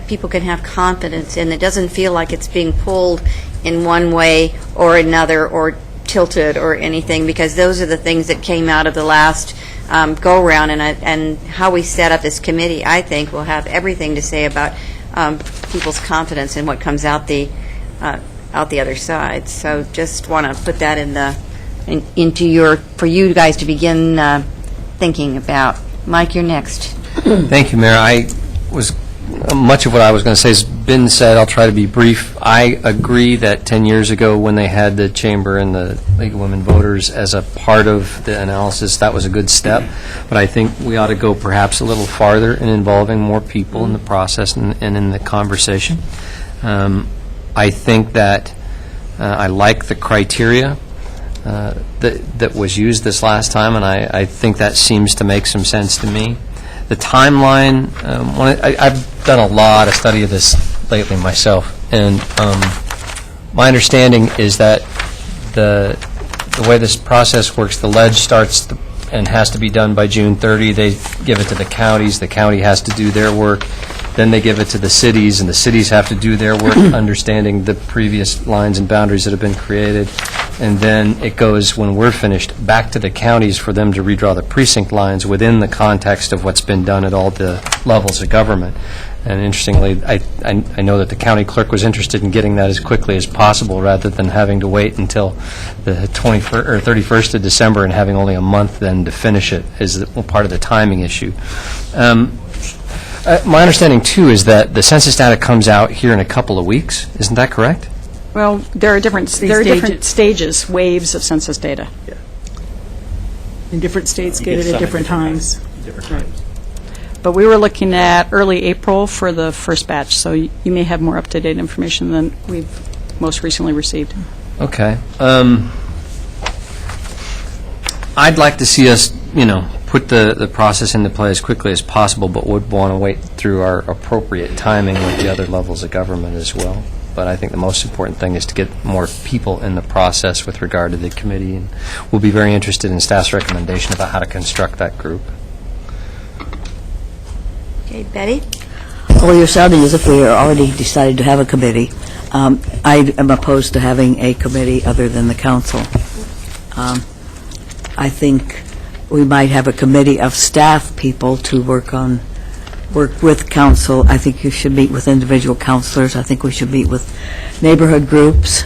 people can have confidence in, that doesn't feel like it's being pulled in one way or another or tilted or anything, because those are the things that came out of the last go-round, and how we set up this committee, I think, will have everything to say about people's confidence in what comes out the other side. So just want to put that for you guys to begin thinking about. Mike, you're next. Thank you, Mayor. Much of what I was going to say has been said. I'll try to be brief. I agree that 10 years ago, when they had the Chamber and the League of Women Voters as a part of the analysis, that was a good step. But I think we ought to go perhaps a little farther in involving more people in the process and in the conversation. I think that I like the criteria that was used this last time, and I think that seems to make some sense to me. The timeline, I've done a lot of study of this lately myself, and my understanding is that the way this process works, the ledge starts and has to be done by June 30. They give it to the counties. The county has to do their work. Then they give it to the cities, and the cities have to do their work, understanding the previous lines and boundaries that have been created. And then it goes, when we're finished, back to the counties for them to redraw the precinct lines within the context of what's been done at all the levels of government. And interestingly, I know that the county clerk was interested in getting that as quickly as possible, rather than having to wait until the 21st or 31st of December and having only a month then to finish it, is part of the timing issue. My understanding, too, is that the census data comes out here in a couple of weeks. Isn't that correct? Well, there are different stages, waves of census data. In different states get it at different times. But we were looking at early April for the first batch, so you may have more up-to-date information than we've most recently received. Okay. I'd like to see us, put the process into play as quickly as possible, but would want to wait through our appropriate timing with the other levels of government as well. But I think the most important thing is to get more people in the process with regard to the committee, and we'll be very interested in staff's recommendation about how to construct that group. Okay, Betty? Well, you're sounding as if we are already decided to have a committee. I am opposed to having a committee other than the council. I think we might have a committee of staff people to work with council. I think you should meet with individual councilors. I think we should meet with neighborhood groups.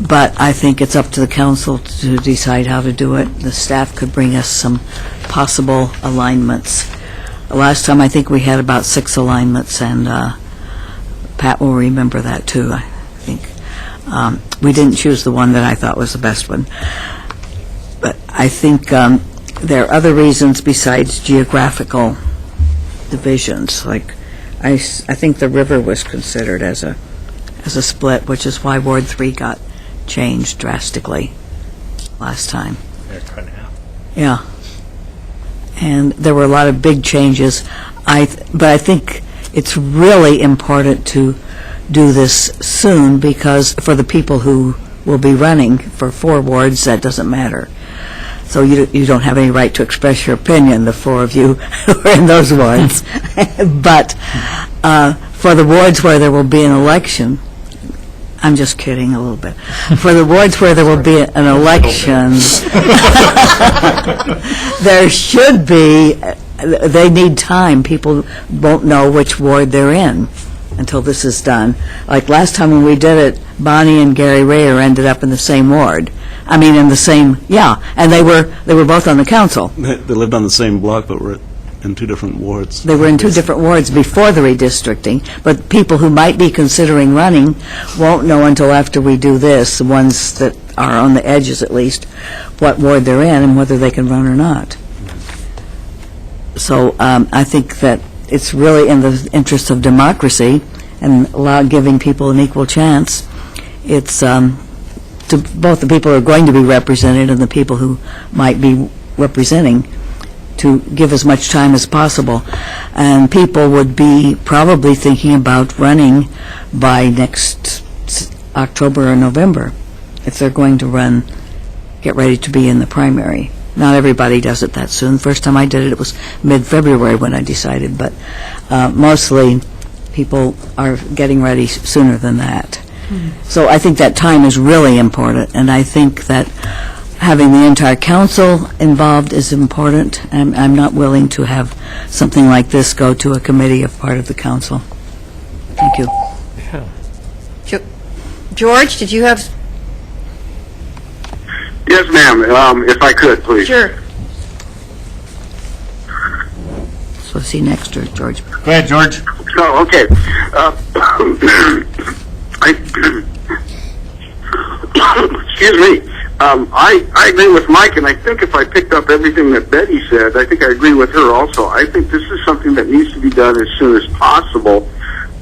But I think it's up to the council to decide how to do it. The staff could bring us some possible alignments. Last time, I think we had about 6 alignments, and Pat will remember that, too, I think. We didn't choose the one that I thought was the best one. But I think there are other reasons besides geographical divisions. Like, I think the river was considered as a split, which is why Ward 3 got changed drastically last time. Yeah. And there were a lot of big changes. But I think it's really important to do this soon, because for the people who will be running for 4 wards, that doesn't matter. So you don't have any right to express your opinion, the 4 of you who are in those wards. But for the wards where there will be an election, I'm just kidding a little bit. For the wards where there will be an election, there should be, they need time. People won't know which ward they're in until this is done. Like last time when we did it, Bonnie and Gary Rayer ended up in the same ward. I mean, in the same, yeah, and they were both on the council. They lived on the same block, but were at in two different wards. They were in two different wards before the redistricting, but people who might be considering running won't know until after we do this, the ones that are on the edges at least, what ward they're in and whether they can run or not. So I think that it's really in the interest of democracy and giving people an equal chance. It's to both the people who are going to be represented and the people who might be representing, to give as much time as possible. And people would be probably thinking about running by next October or November if they're going to run, get ready to be in the primary. Not everybody does it that soon. First time I did it, it was mid-February when I decided, but mostly people are getting ready sooner than that. So I think that time is really important, and I think that having the entire council involved is important. I'm not willing to have something like this go to a committee of part of the council. Thank you. George, did you have? Yes, ma'am. If I could, please. Sure. So see next to George. Go ahead, George. Oh, okay. Excuse me. I agree with Mike, and I think if I picked up everything that Betty said, I think I agree with her also. I think this is something that needs to be done as soon as possible,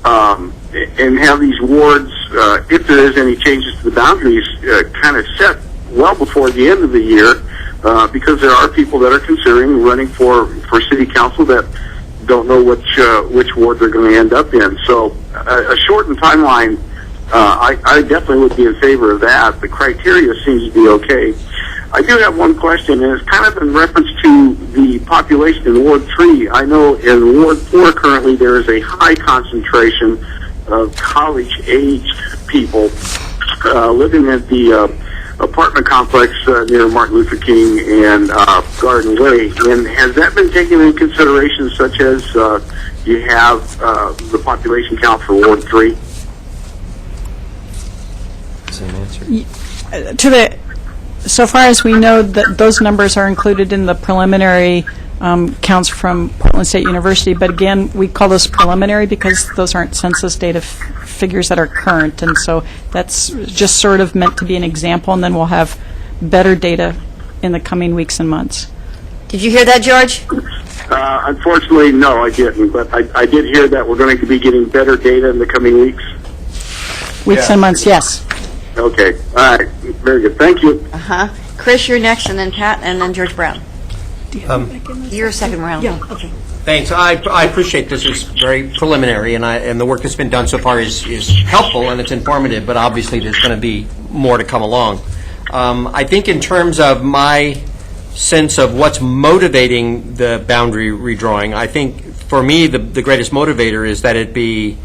and have these wards, if there is any changes to the boundaries, kind of set well before the end of the year, because there are people that are considering running for city council that don't know which ward they're going to end up in. So a shortened timeline, I definitely would be in favor of that. The criteria seems to be okay. I do have one question, and it's kind of in reference to the population in Ward 3. I know in Ward 4 currently there is a high concentration of college-aged people living at the apartment complex near Martin Luther King and Garden Way. And has that been taken into consideration, such as you have the population count for Ward 3? Same answer. So far as we know, that those numbers are included in the preliminary counts from Portland State University, but again, we call those preliminary because those aren't census data figures that are current, and so that's just sort of meant to be an example, and then we'll have better data in the coming weeks and months. Did you hear that, George? Unfortunately, no, I didn't, but I did hear that we're going to be getting better data in the coming weeks. Weeks and months, yes. Okay, all right, very good, thank you. Chris, you're next, and then Pat, and then George Brown. You're second round. Yeah, okay. Thanks. I appreciate this. It's very preliminary, and the work that's been done so far is helpful and it's informative, but obviously there's going to be more to come along. I think in terms of my sense of what's motivating the boundary redrawing, I think for me the greatest motivator is that it be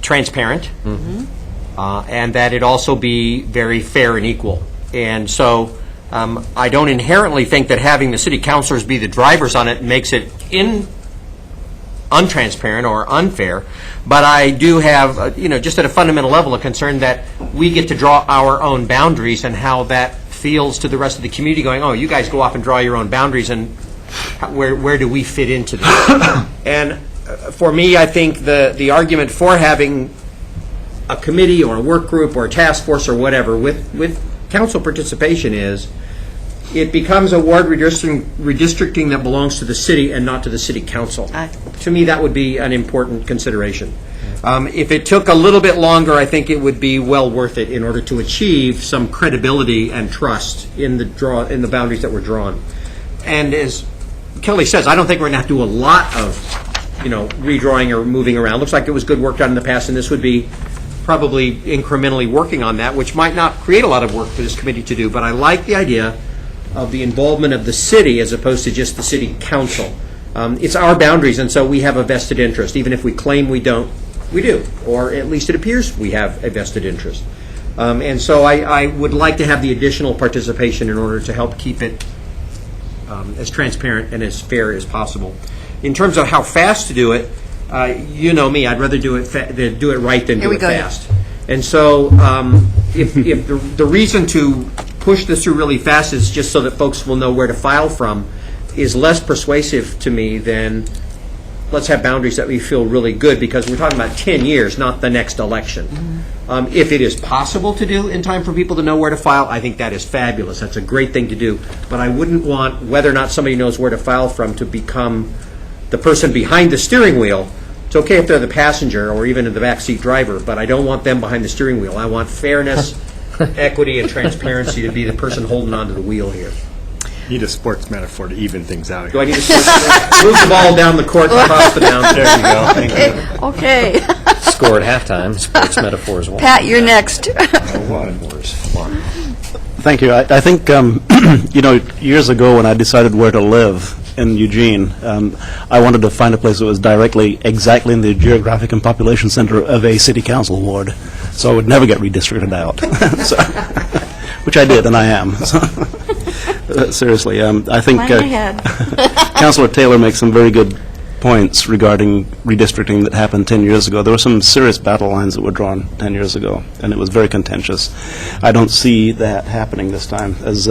transparent, and that it also be very fair and equal. And so I don't inherently think that having the city councilors be the drivers on it makes it untransparent or unfair, but I do have, just at a fundamental level, a concern that we get to draw our own boundaries and how that feels to the rest of the community going, oh, you guys go off and draw your own boundaries, and where do we fit into this? And for me, I think the argument for having a committee or a work group or a task force or whatever with council participation is it becomes a ward redistricting that belongs to the city and not to the city council. To me, that would be an important consideration. If it took a little bit longer, I think it would be well worth it in order to achieve some credibility and trust in the boundaries that were drawn. And as Kelly says, I don't think we're going to have to do a lot of redrawing or moving around. Looks like it was good work done in the past, and this would be probably incrementally working on that, which might not create a lot of work for this committee to do, but I like the idea of the involvement of the city as opposed to just the city council. It's our boundaries, and so we have a vested interest. Even if we claim we don't, we do, or at least it appears we have a vested interest. And so I would like to have the additional participation in order to help keep it as transparent and as fair as possible. In terms of how fast to do it, you know me, I'd rather do it right than do it fast. And so if the reason to push this through really fast is just so that folks will know where to file from, is less persuasive to me than let's have boundaries that we feel really good, because we're talking about 10 years, not the next election. If it is possible to do in time for people to know where to file, I think that is fabulous. That's a great thing to do. But I wouldn't want whether or not somebody knows where to file from to become the person behind the steering wheel. It's okay if they're the passenger or even the backseat driver, but I don't want them behind the steering wheel. I want fairness, equity, and transparency to be the person holding onto the wheel here. Need a sports metaphor to even things out Do I here. need to move the ball down the court and across the bounds? There you go. Thank you. Okay. Score at halftime, sports metaphors one. Pat, you're next. Thank you. I think, years ago when I decided where to live in Eugene, I wanted to find a place that was exactly in the geographic and population center of a city council ward, so I would never get redistricted out, which I did, and I am. Seriously, I think Plan ahead. Councilor Taylor makes some very good points regarding redistricting that happened 10 years ago. There were some serious battle lines that were drawn 10 years ago, and it was very contentious. I don't see that happening this time. As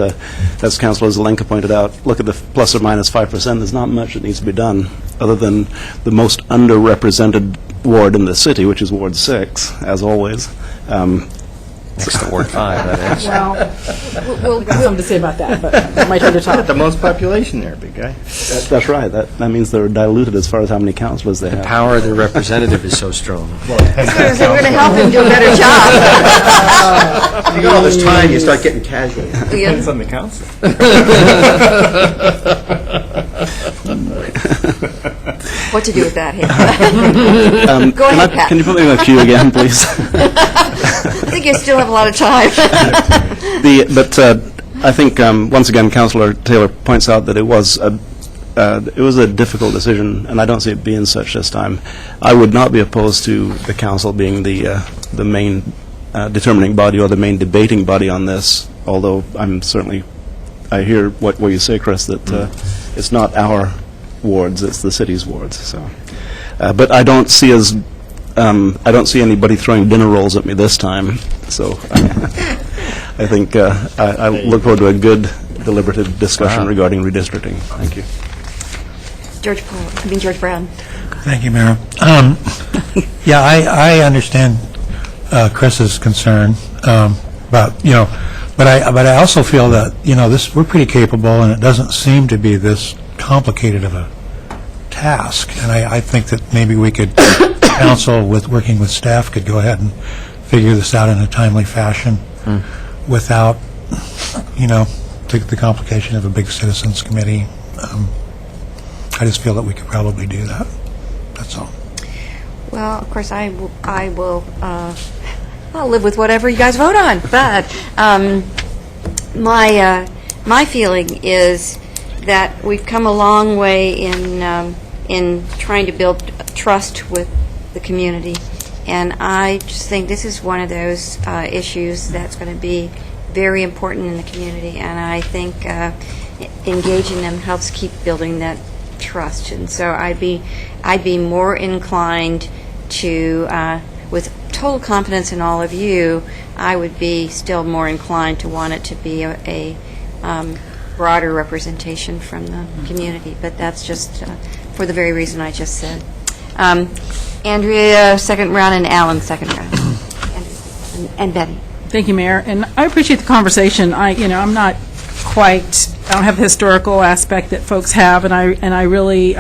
Councilor Zelenka pointed out, look at the plus or minus 5%. There's not much that needs to be done other than the most underrepresented ward in the city, which is Ward 6, as always. Next to Ward 5, that is. Well, I've got something to say about that, but my turn to talk. The most population there, big guy. That's right. That means they're diluted as far as how many councilors they The have. power of the representative is so strong. So we're going to help him do a better job. You got all this time, you start getting casual. Depends on the council. What to do with that, Hank? Go ahead, Pat. Can you put me in a queue again, please? I think you still have a lot of time. I think, once again, Councilor Taylor points out that it was a difficult decision, and I don't see it being such this time. I would not be opposed to the council being the main determining body or the main debating body on this, although I hear what you say, Chris, that it's not our wards, it's the city's wards. So, but I don't see anybody throwing dinner rolls at me this time. So, I think I look forward to a good deliberative discussion regarding redistricting. Thank you. George Brown. Thank you, Mayor. Yeah, I understand Chris's concern about, but I also feel that, we're pretty capable, and it doesn't seem to be this complicated of a task. And I think that maybe we could, council, working with staff, could go ahead and figure this out in a timely fashion without, the complication of a big citizens committee. I just feel that we could probably do that. That's all. Well, of course, I'll live with whatever you guys vote on. But my feeling is that we've come a long way in trying to build trust with the community, and I just think this is one of those issues that's going to be very important in the community, and I think engaging them helps keep building that trust. And so I'd be more inclined to, with total confidence in all of you, I would be still more inclined to want it to be a broader representation from the community. But that's just for the very reason I just said. Andrea, second round, and Alan, second round. And Betty. Thank you, Mayor. And I appreciate the conversation. I'm not quite, I don't have the historical aspect that folks have, and I really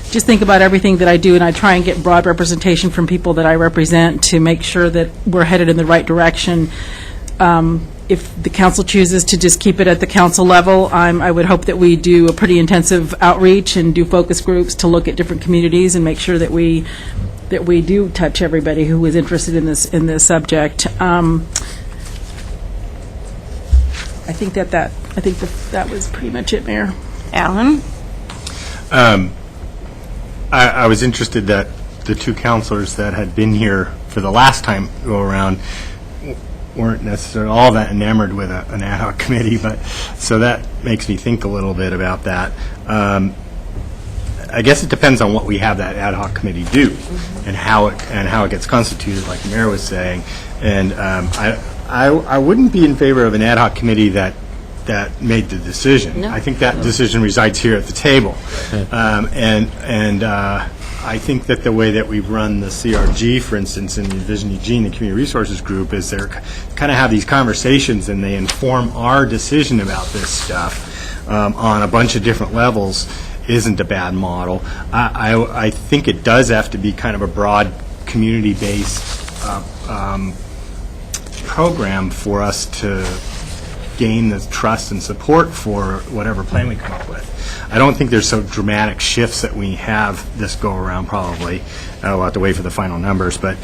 just think about everything that I do, and I try and get broad representation from people that I represent to make sure that we're headed in the right direction. If the council chooses to just keep it at the council level, I would hope that we do a pretty intensive outreach and do focus groups to look at different communities and make sure that we do touch everybody who is interested in this subject. I think that was pretty much it, Mayor. Alan? I was interested that the two counselors that had been here for the last time go around weren't necessarily all that enamored with an ad hoc committee, but so that makes me think a little bit about that. I guess it depends on what we have that ad hoc committee do and how it gets constituted, like the mayor was saying. And I wouldn't be in favor of an ad hoc committee that that made the decision. No. I think that decision resides here at the table. And I think that the way that we've run the CRG, for instance, in the Envision Eugene, the Community Resources Group, is they're kind of have these conversations and they inform our decision about this stuff on a bunch of different levels, isn't a bad model. I think it does have to be kind of a broad community-based program for us to gain the trust and support for whatever plan we come up with. I don't think there's so dramatic shifts that we have this go around. Probably we'll have to wait for the final numbers, but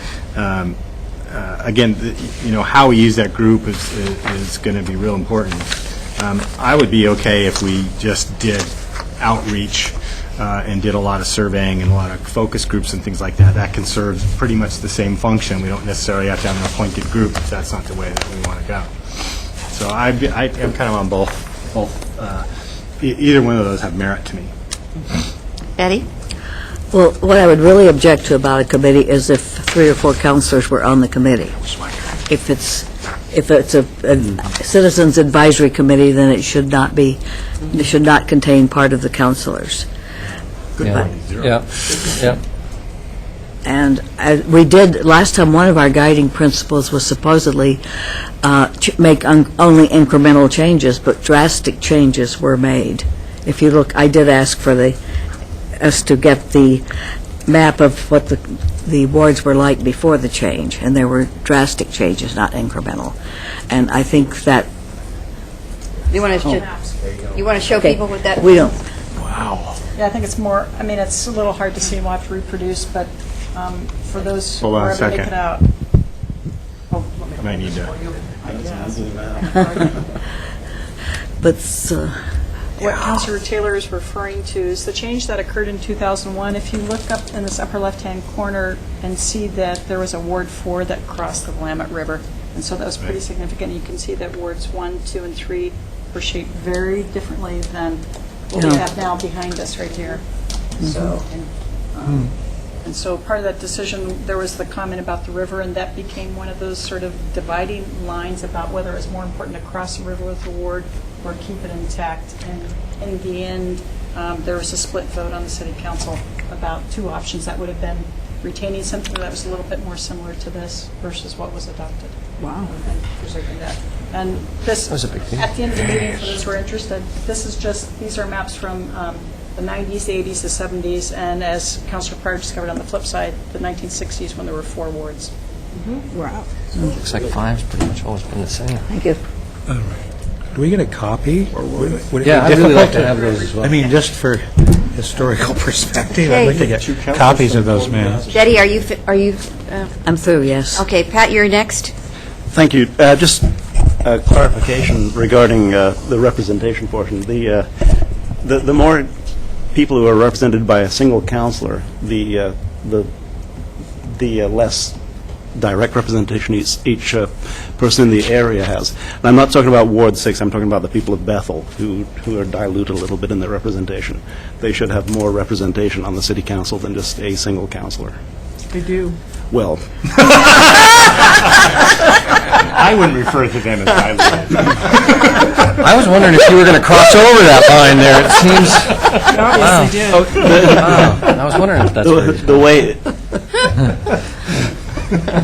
again, how we use that group is going to be real important. I would be okay if we just did outreach and did a lot of surveying and a lot of focus groups and things like that. That can serve pretty much the same function. We don't necessarily have to have an appointed group if that's not the way that we want to go. So I'm kind of on both. Either one of those have merit to me. Betty? Well, what I would really object to about a committee is if 3 or 4 counselors were on the committee. If it's a citizens advisory committee, then it should not contain part of the counselors. Yeah. And we did, last time, one of our guiding principles was supposedly make only incremental changes, but drastic changes were made. If you look, I did ask for us to get the map of what the wards were like before the change, and there were drastic changes, not incremental. And I think that... You want to show people what that... We don't... Yeah, I think it's more, it's a little hard to see, and we'll have to reproduce, but for those who Hold on are a able to make second. it out. I might need to. But... What Councilor Taylor is referring to is the change that occurred in 2001. If you look up in this upper left-hand corner and see that there was a Ward 4 that crossed the Willamette River, and so that was pretty significant. You can see that Wards 1, 2, and 3 were shaped very differently than what we have now behind us right here. So, and so part of that decision, there was the comment about the river, and that became one of those sort of dividing lines about whether it's more important to cross the river with the ward or keep it intact. And in the end, there was a split vote on the city council about 2 options. That would have been retaining something that was a little bit more similar to this versus what was adopted. Wow. And preserving that. And this, was a big deal. at the end of the meeting, for those who are interested, these are maps from the 90s, the 80s, the 70s, and as Councilor Pryor discovered on the flip side, the 1960s when there were 4 wards. Wow. Looks like 5's pretty much always been the same. Thank you. Do we get a copy? Or would it Yeah, be I'd really like difficult to have those as well. I mean, just for historical perspective, I'd like to get copies of those maps. Betty, are you? I'm through, yes. Okay, Pat, you're next. Thank you. Just a clarification regarding the representation portion. The more people who are represented by a single counselor, the less direct representation each person in the area has. And I'm not talking about Ward 6, I'm talking about the people of Bethel who are diluted a little bit in their representation. They should have more representation on the city council than just a single counselor. They do. Well, I wouldn't refer to them as diluted. I was wondering if you were going to cross over that line there. It seems... Obviously did. Wow. I was wondering if that's where the way...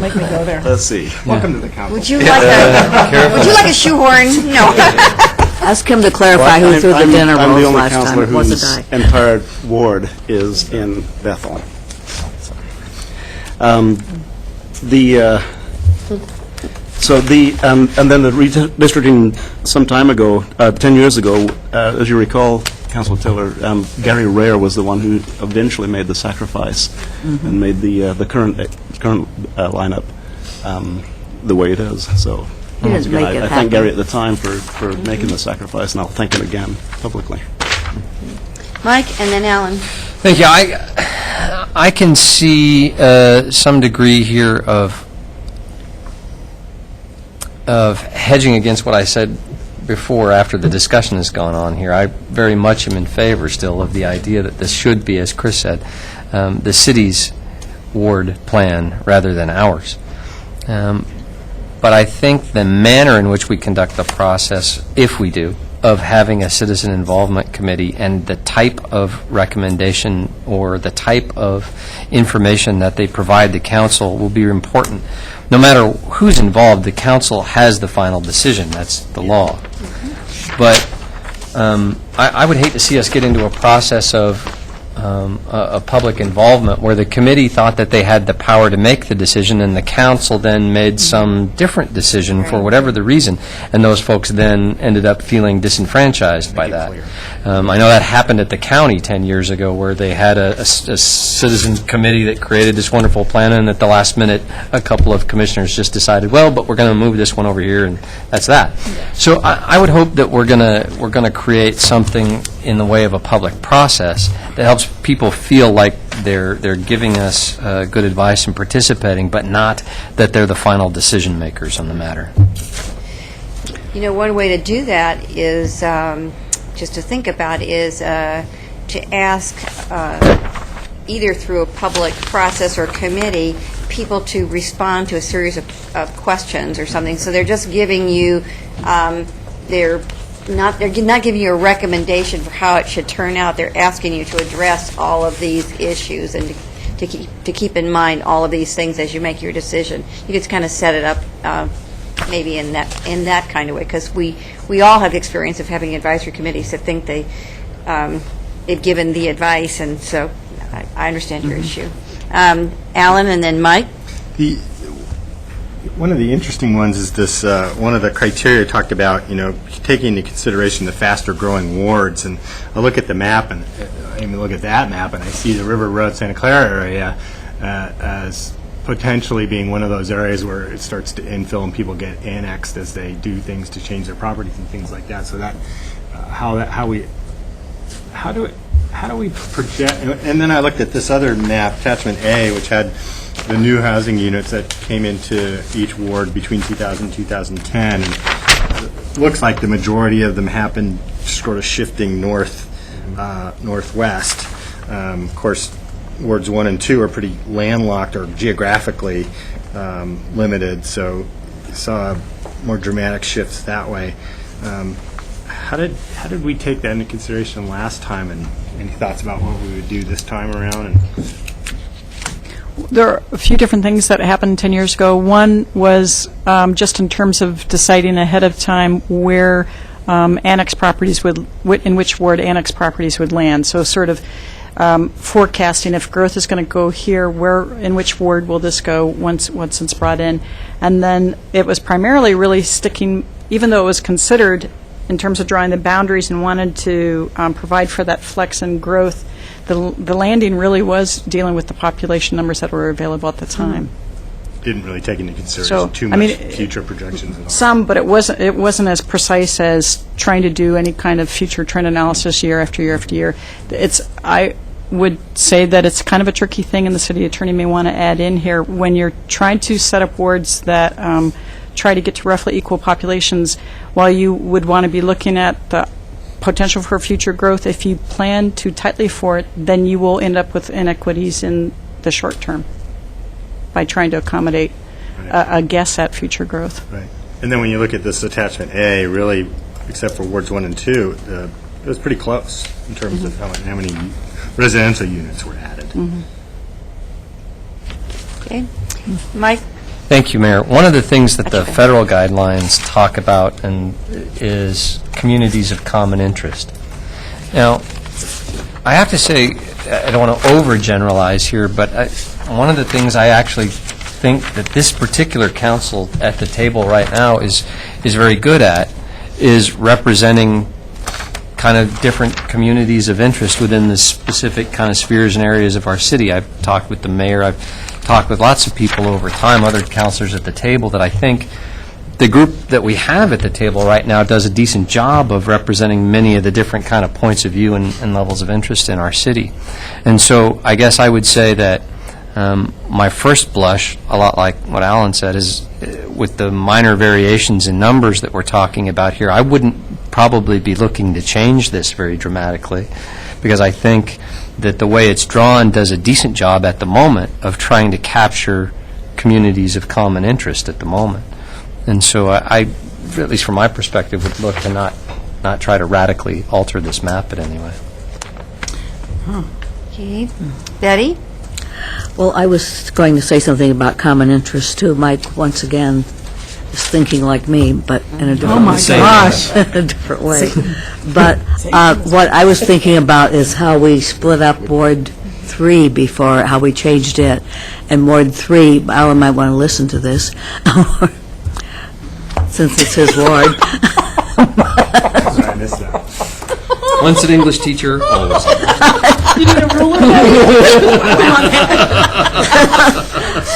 Make me go there. Let's see. Welcome to the council. Would you like a shoehorn? No. Ask him to clarify who threw the dinner I'm the rolls only last time. counselor It wasn't whose I. entire ward is in Bethel. And then the redistricting some time ago, 10 years ago, as you recall, Councilor Tiller, Gary Rare was the one who eventually made the sacrifice and made the current lineup the way it is. So He didn't make it I happen. thank Gary at the time for making the sacrifice, and I'll thank him again publicly. Mike, and then Alan. Thank you. I can see some degree here of hedging against what I said before after the discussion has gone on here. I very much am in favor still of the idea that this should be, as Chris said, the city's ward plan rather than ours. But I think the manner in which we conduct the process, if we do, of having a citizen involvement committee and the type of recommendation or the type of information that they provide the council will be important. No matter who's involved, the council has the final decision. That's the law. But I would hate to see us get into a process of a public involvement where the committee thought that they had the power to make the decision and the council then made some different decision for whatever the reason, and those folks then ended up feeling disenfranchised by that. I know that happened at the county 10 years ago where they had a citizen committee that created this wonderful plan, and at the last minute a couple of commissioners just decided, well, but we're going to move this one over here, and that's that. So I would hope that we're going to create something in the way of a public process that helps people feel like they're giving us good advice and participating, but not that they're the final decision makers on the matter. You know, one way to do that is, just to think about, is to ask, either through a public process or committee, people to respond to a series of questions or something. So they're just giving you, they're not giving you a recommendation for how it should turn out. They're asking you to address all of these issues and to keep in mind all of these things as you make your decision. You just kind of set it up maybe in that kind of way, because we all have the experience of having advisory committees that think they've given the advice, and so I understand your issue. Alan, and then Mike. One of the interesting ones is this, one of the criteria talked about, taking into consideration the faster growing wards. And I look at the map, and I even look at that map, and I see the River Road Santa Clara area as potentially being one of those areas where it starts to infill and people get annexed as they do things to change their properties and things like that. So that, how do we project? And then I looked at this other map, attachment A, which had the new housing units that came into each ward between 2000 and 2010. And it looks like the majority of them happened sort of shifting northwest. Of course, wards 1 and 2 are pretty landlocked or geographically limited, so you saw more dramatic shifts that way. How did we take that into consideration last time, and any thoughts about what we would do this time around? There are a few different things that happened 10 years ago. One was just in terms of deciding ahead of time where annex properties in which ward annex properties would land. So sort of forecasting if growth is going to go here, in which ward will this go once it's brought in. And then it was primarily really sticking, even though it was considered in terms of drawing the boundaries and wanted to provide for that flex and growth, the landing really was dealing with the population numbers that were available at the time. Didn't really take into consideration too much future projections at all. Some, but it wasn't as precise as trying to do any kind of future trend analysis year after year after year. I would say that it's kind of a tricky thing, and the city attorney may want to add in here, when you're trying to set up wards that try to get to roughly equal populations, while you would want to be looking at the potential for future growth, if you plan too tightly for it, then you will end up with inequities in the short term by trying to accommodate a guess at future growth. Right. And then when you look at this attachment A, really, except for wards 1 and 2, it was pretty close in terms of how many residential units were added. Okay. Mike? Thank you, Mayor. One of the things that the federal guidelines talk about is communities of common interest. Now, I have to say, I don't want to overgeneralize here, but one of the things I actually think that this particular council at the table right now is very good at is representing kind of different communities of interest within the specific kind of spheres and areas of our city. I've talked with the mayor, I've talked with lots of people over time, other councilors at the table, that I think the group that we have at the table right now does a decent job of representing many of the different kind of points of view and levels of interest in our city. And so I guess I would say that my first blush, a lot like what Alan said, is with the minor variations in numbers that we're talking about here, I wouldn't probably be looking to change this very dramatically, because I think that the way it's drawn does a decent job at the moment of trying to capture communities of common interest at the moment. And so I, at least from my perspective, would look to not not try to radically alter this map in any way. Okay. Betty? Well, I was going to say something about common interest, too. Mike, once again, is thinking like me, but in a different way. gosh. In a different way. But what I was thinking about is how we split up Ward 3 before, how we changed it. And Ward 3, Alan might want to listen to this, since it's his ward. Sorry, I missed that. Once an English teacher, always.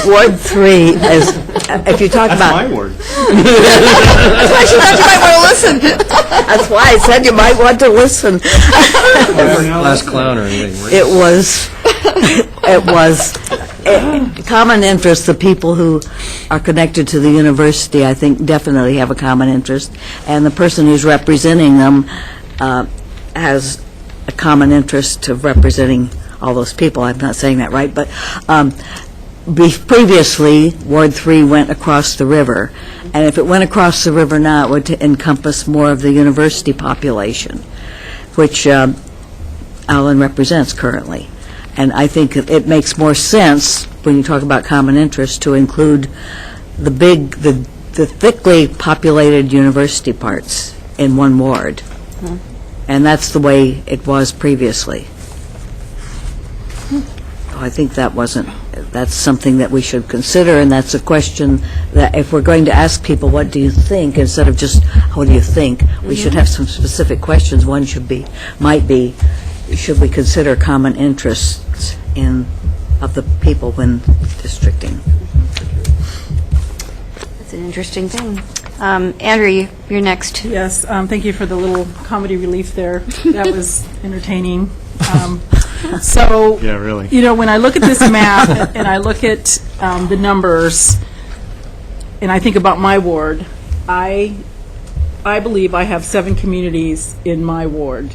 Ward 3 is, if you talk That's about... my word. That's why she thought you might want to listen. That's why I said you might want to listen. Last clown or anything. It was common interest. The people who are connected to the university, I think, definitely have a common interest, and the person who's representing them has a common interest of representing all those people. I'm not saying that right, but previously, Ward 3 went across the river, and if it went across the river now, it would encompass more of the university population, which Alan represents currently. And I think it makes more sense, when you talk about common interest, to include the thickly populated university parts in one ward. And that's the way it was previously. I think that's something that we should consider, and that's a question that if we're going to ask people, what do you think, instead of just, what do you think, we should have some specific questions. One might be, should we consider common interests of the people when districting? That's an interesting thing. Andrew, you're next. Yes, thank you for the little comedy relief there. That was entertaining. So, Yeah, really. when I look at this map and I look at the numbers, and I think about my ward, I believe I have 7 communities in my ward.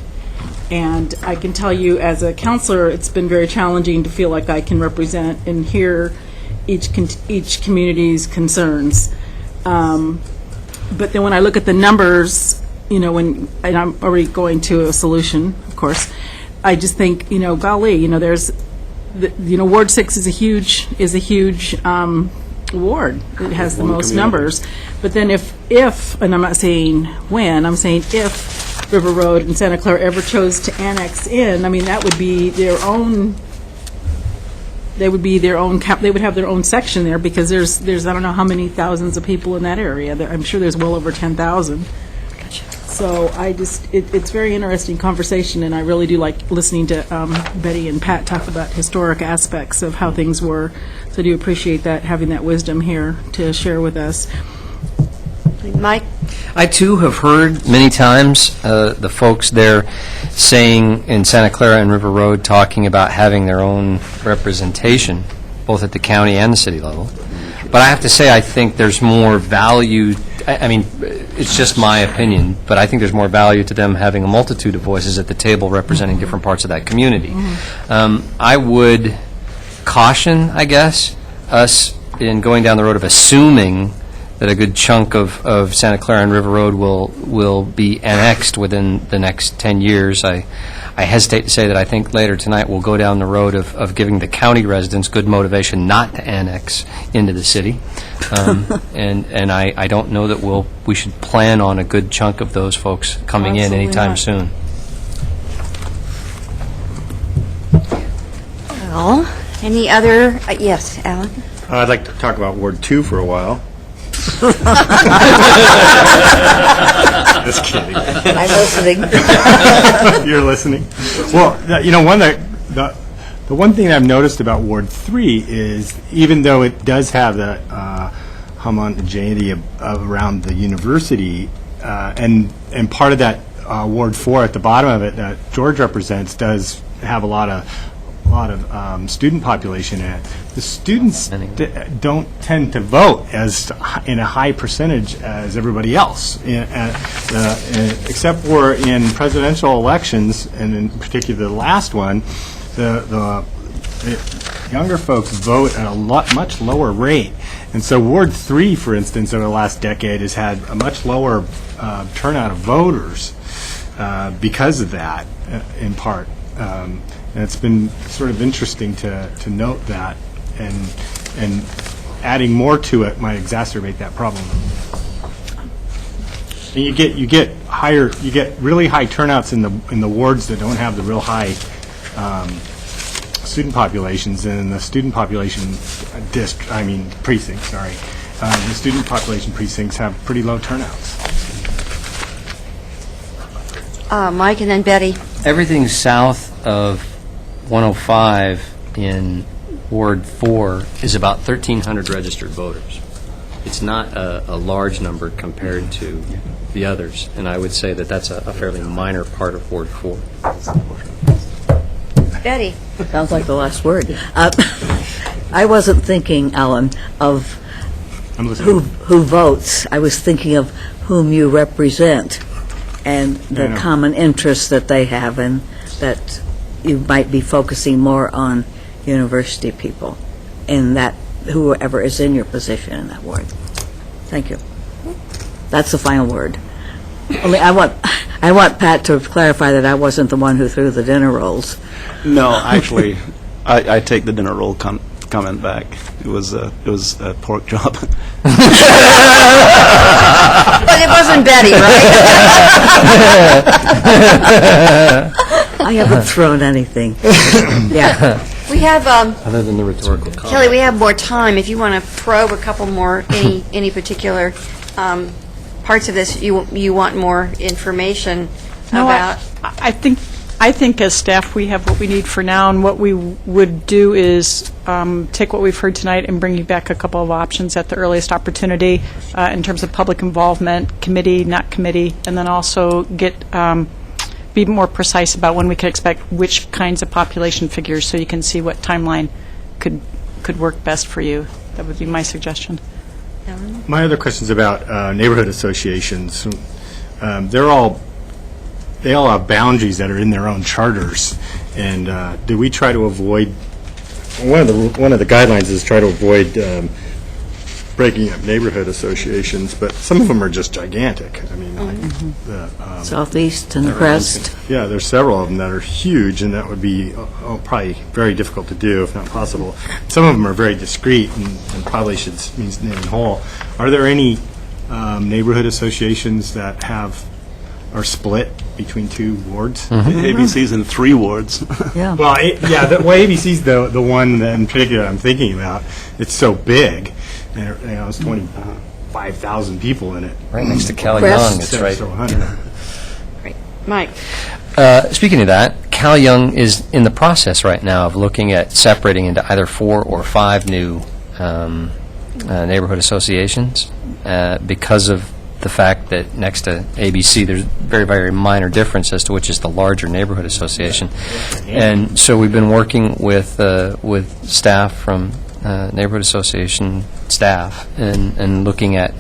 And I can tell you, as a counselor, it's been very challenging to feel like I can represent and hear each community's concerns. But then when I look at the numbers, and I'm already going to a solution, of course, I just think, golly, there's, Ward 6 is a huge ward. It has the most numbers. But then if, and I'm not saying when, I'm saying if River Road and Santa Clara ever chose to annex in, that would be their own. They would have their own section there, because there's I don't know how many thousands of people in that area. I'm sure there's well over 10,000. So it's very interesting conversation, and I really do like listening to Betty and Pat talk about historic aspects of how things were. So I do appreciate that, having that wisdom here to share with us. Mike? I, too, have heard many times the folks there saying in Santa Clara and River Road, talking about having their own representation, both at the county and the city level. But I have to say, I think there's more value. It's just my opinion, but I think there's more value to them having a multitude of voices at the table representing different parts of that community. I would caution, I guess, us in going down the road of assuming that a good chunk of Santa Clara and River Road will be annexed within the next 10 years. I hesitate to say that I think later tonight we'll go down the road of giving the county residents good motivation not to annex into the city. And I don't know that we should plan on a good chunk of those folks coming in Absolutely anytime not. soon. Well, any other, yes, Alan? I'd like to talk about Ward 2 for a while. Just kidding. I'm listening. You're listening. Well, the one thing I've noticed about Ward 3 is, even though it does have that homogeneity around the university, and part of that Ward 4 at the bottom of it that George represents does have a lot of student population in it. The students don't tend to vote as in a high percentage as everybody else, except for in presidential elections, and in particular the last one, the younger folks vote at a much lower rate. And so Ward 3, for instance, over the last decade has had a much lower turnout of voters. because of that, in part. And it's been sort of interesting to note that, and adding more to it might exacerbate that problem. And you get really high turnouts in the wards that don't have the real high student populations, and in the student population precincts. Sorry, the student population precincts have pretty low turnouts. Mike and then Betty. Everything south of 105 in Ward 4 is about 1,300 registered voters. It's not a large number compared to the others, and I would say that that's a fairly minor part of Ward 4. Betty. Sounds like the last word. I wasn't thinking, Alan, of I'm listening. who votes. I was thinking of whom you represent and the common interests that they have, and that you might be focusing more on university people and that whoever is in your position in that ward. Thank you. That's the final word. Only I want Pat to clarify that I wasn't the one who threw the dinner rolls. No, actually, I take the dinner roll comment back. It was a pork chop. But it wasn't Betty, right? I haven't thrown anything. Yeah. We have, Other than the rhetorical comment. Kelly, we have more time. If you want to probe a couple more, any particular parts of this you want more information No, about. I think as staff, we have what we need for now, and what we would do is take what we've heard tonight and bring you back a couple of options at the earliest opportunity in terms of public involvement, committee, not committee, and then also be more precise about when we can expect which kinds of population figures, so you can see what timeline could work best for you. That would be my suggestion. My other question is about neighborhood associations. They all have boundaries that are in their own charters, and do we try to avoid? One of the guidelines is try to avoid breaking up neighborhood associations, but some of them are just gigantic. I mean, like Southeast and Crest. yeah, there's several of them that are huge, and that would be probably very difficult to do, if not possible. Some of them are very discreet and probably should mean named whole. Are there any neighborhood associations that are split between two wards? ABC's in 3 wards. Yeah. Well, ABC's the one that in particular I'm thinking about. It's so big. It's 25,000 people in it. Right next to Cal Crest. Young, it's right. So 100. Great. Mike. Speaking of that, Cal Young is in the process right now of looking at separating into either 4 or 5 new neighborhood associations because of the fact that next to ABC, there's very, very minor difference as to which is the larger neighborhood association. And so we've been working with staff from neighborhood association staff and looking at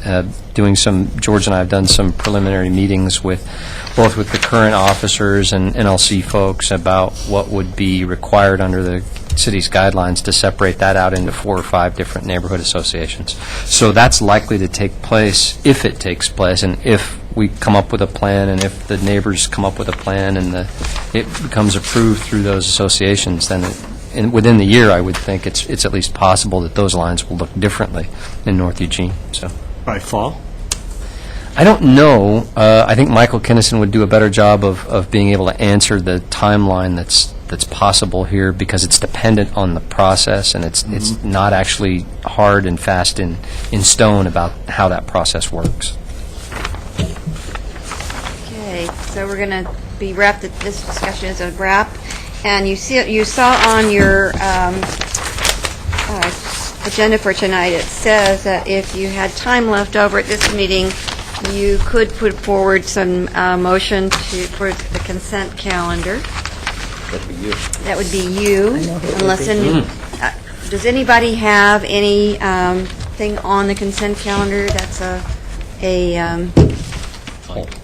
doing some, George and I have done some preliminary meetings both with the current officers and NLC folks about what would be required under the city's guidelines to separate that out into 4 or 5 different neighborhood associations. So that's likely to take place, if it takes place, and if we come up with a plan, and if the neighbors come up with a plan, and it becomes approved through those associations, then within the year, I would think it's at least possible that those lines will look differently in North Eugene. So By fall? I don't know. I think Michael Kinnison would do a better job of being able to answer the timeline that's possible here, because it's dependent on the process, and it's not actually hard and fast in stone about how that process works. Okay, so we're going to be wrapped. This discussion is a wrap, and you saw on your agenda for tonight, it says that if you had time left over at this meeting, you could put forward some motion for the consent calendar. That would be you. Unless does anybody have any thing on the consent calendar that's an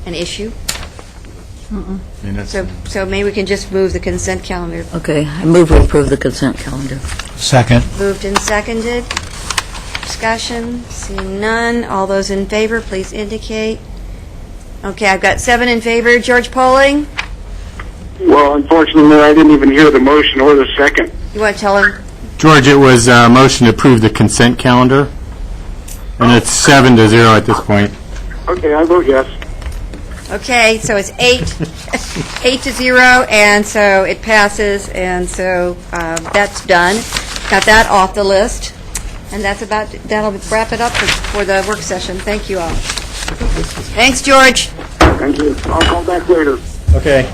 issue? So maybe we can just move the consent calendar. Okay, I move to approve the consent calendar. Second. Moved and seconded. Discussion, seeing none. All those in favor, please indicate. Okay, I've got 7 in favor. George Polling, Well, unfortunately, Mayor, I didn't even hear the motion or the second. you want to tell him? George, it was a motion to approve the consent calendar, and it's 7-0 at this point. Okay, I vote yes. Okay, so it's 8-0, and so it passes, and so that's done. Got that off the list, and that'll wrap it up for the work session. Thank you all. Thanks, George. Thank you. I'll call back later. Okay.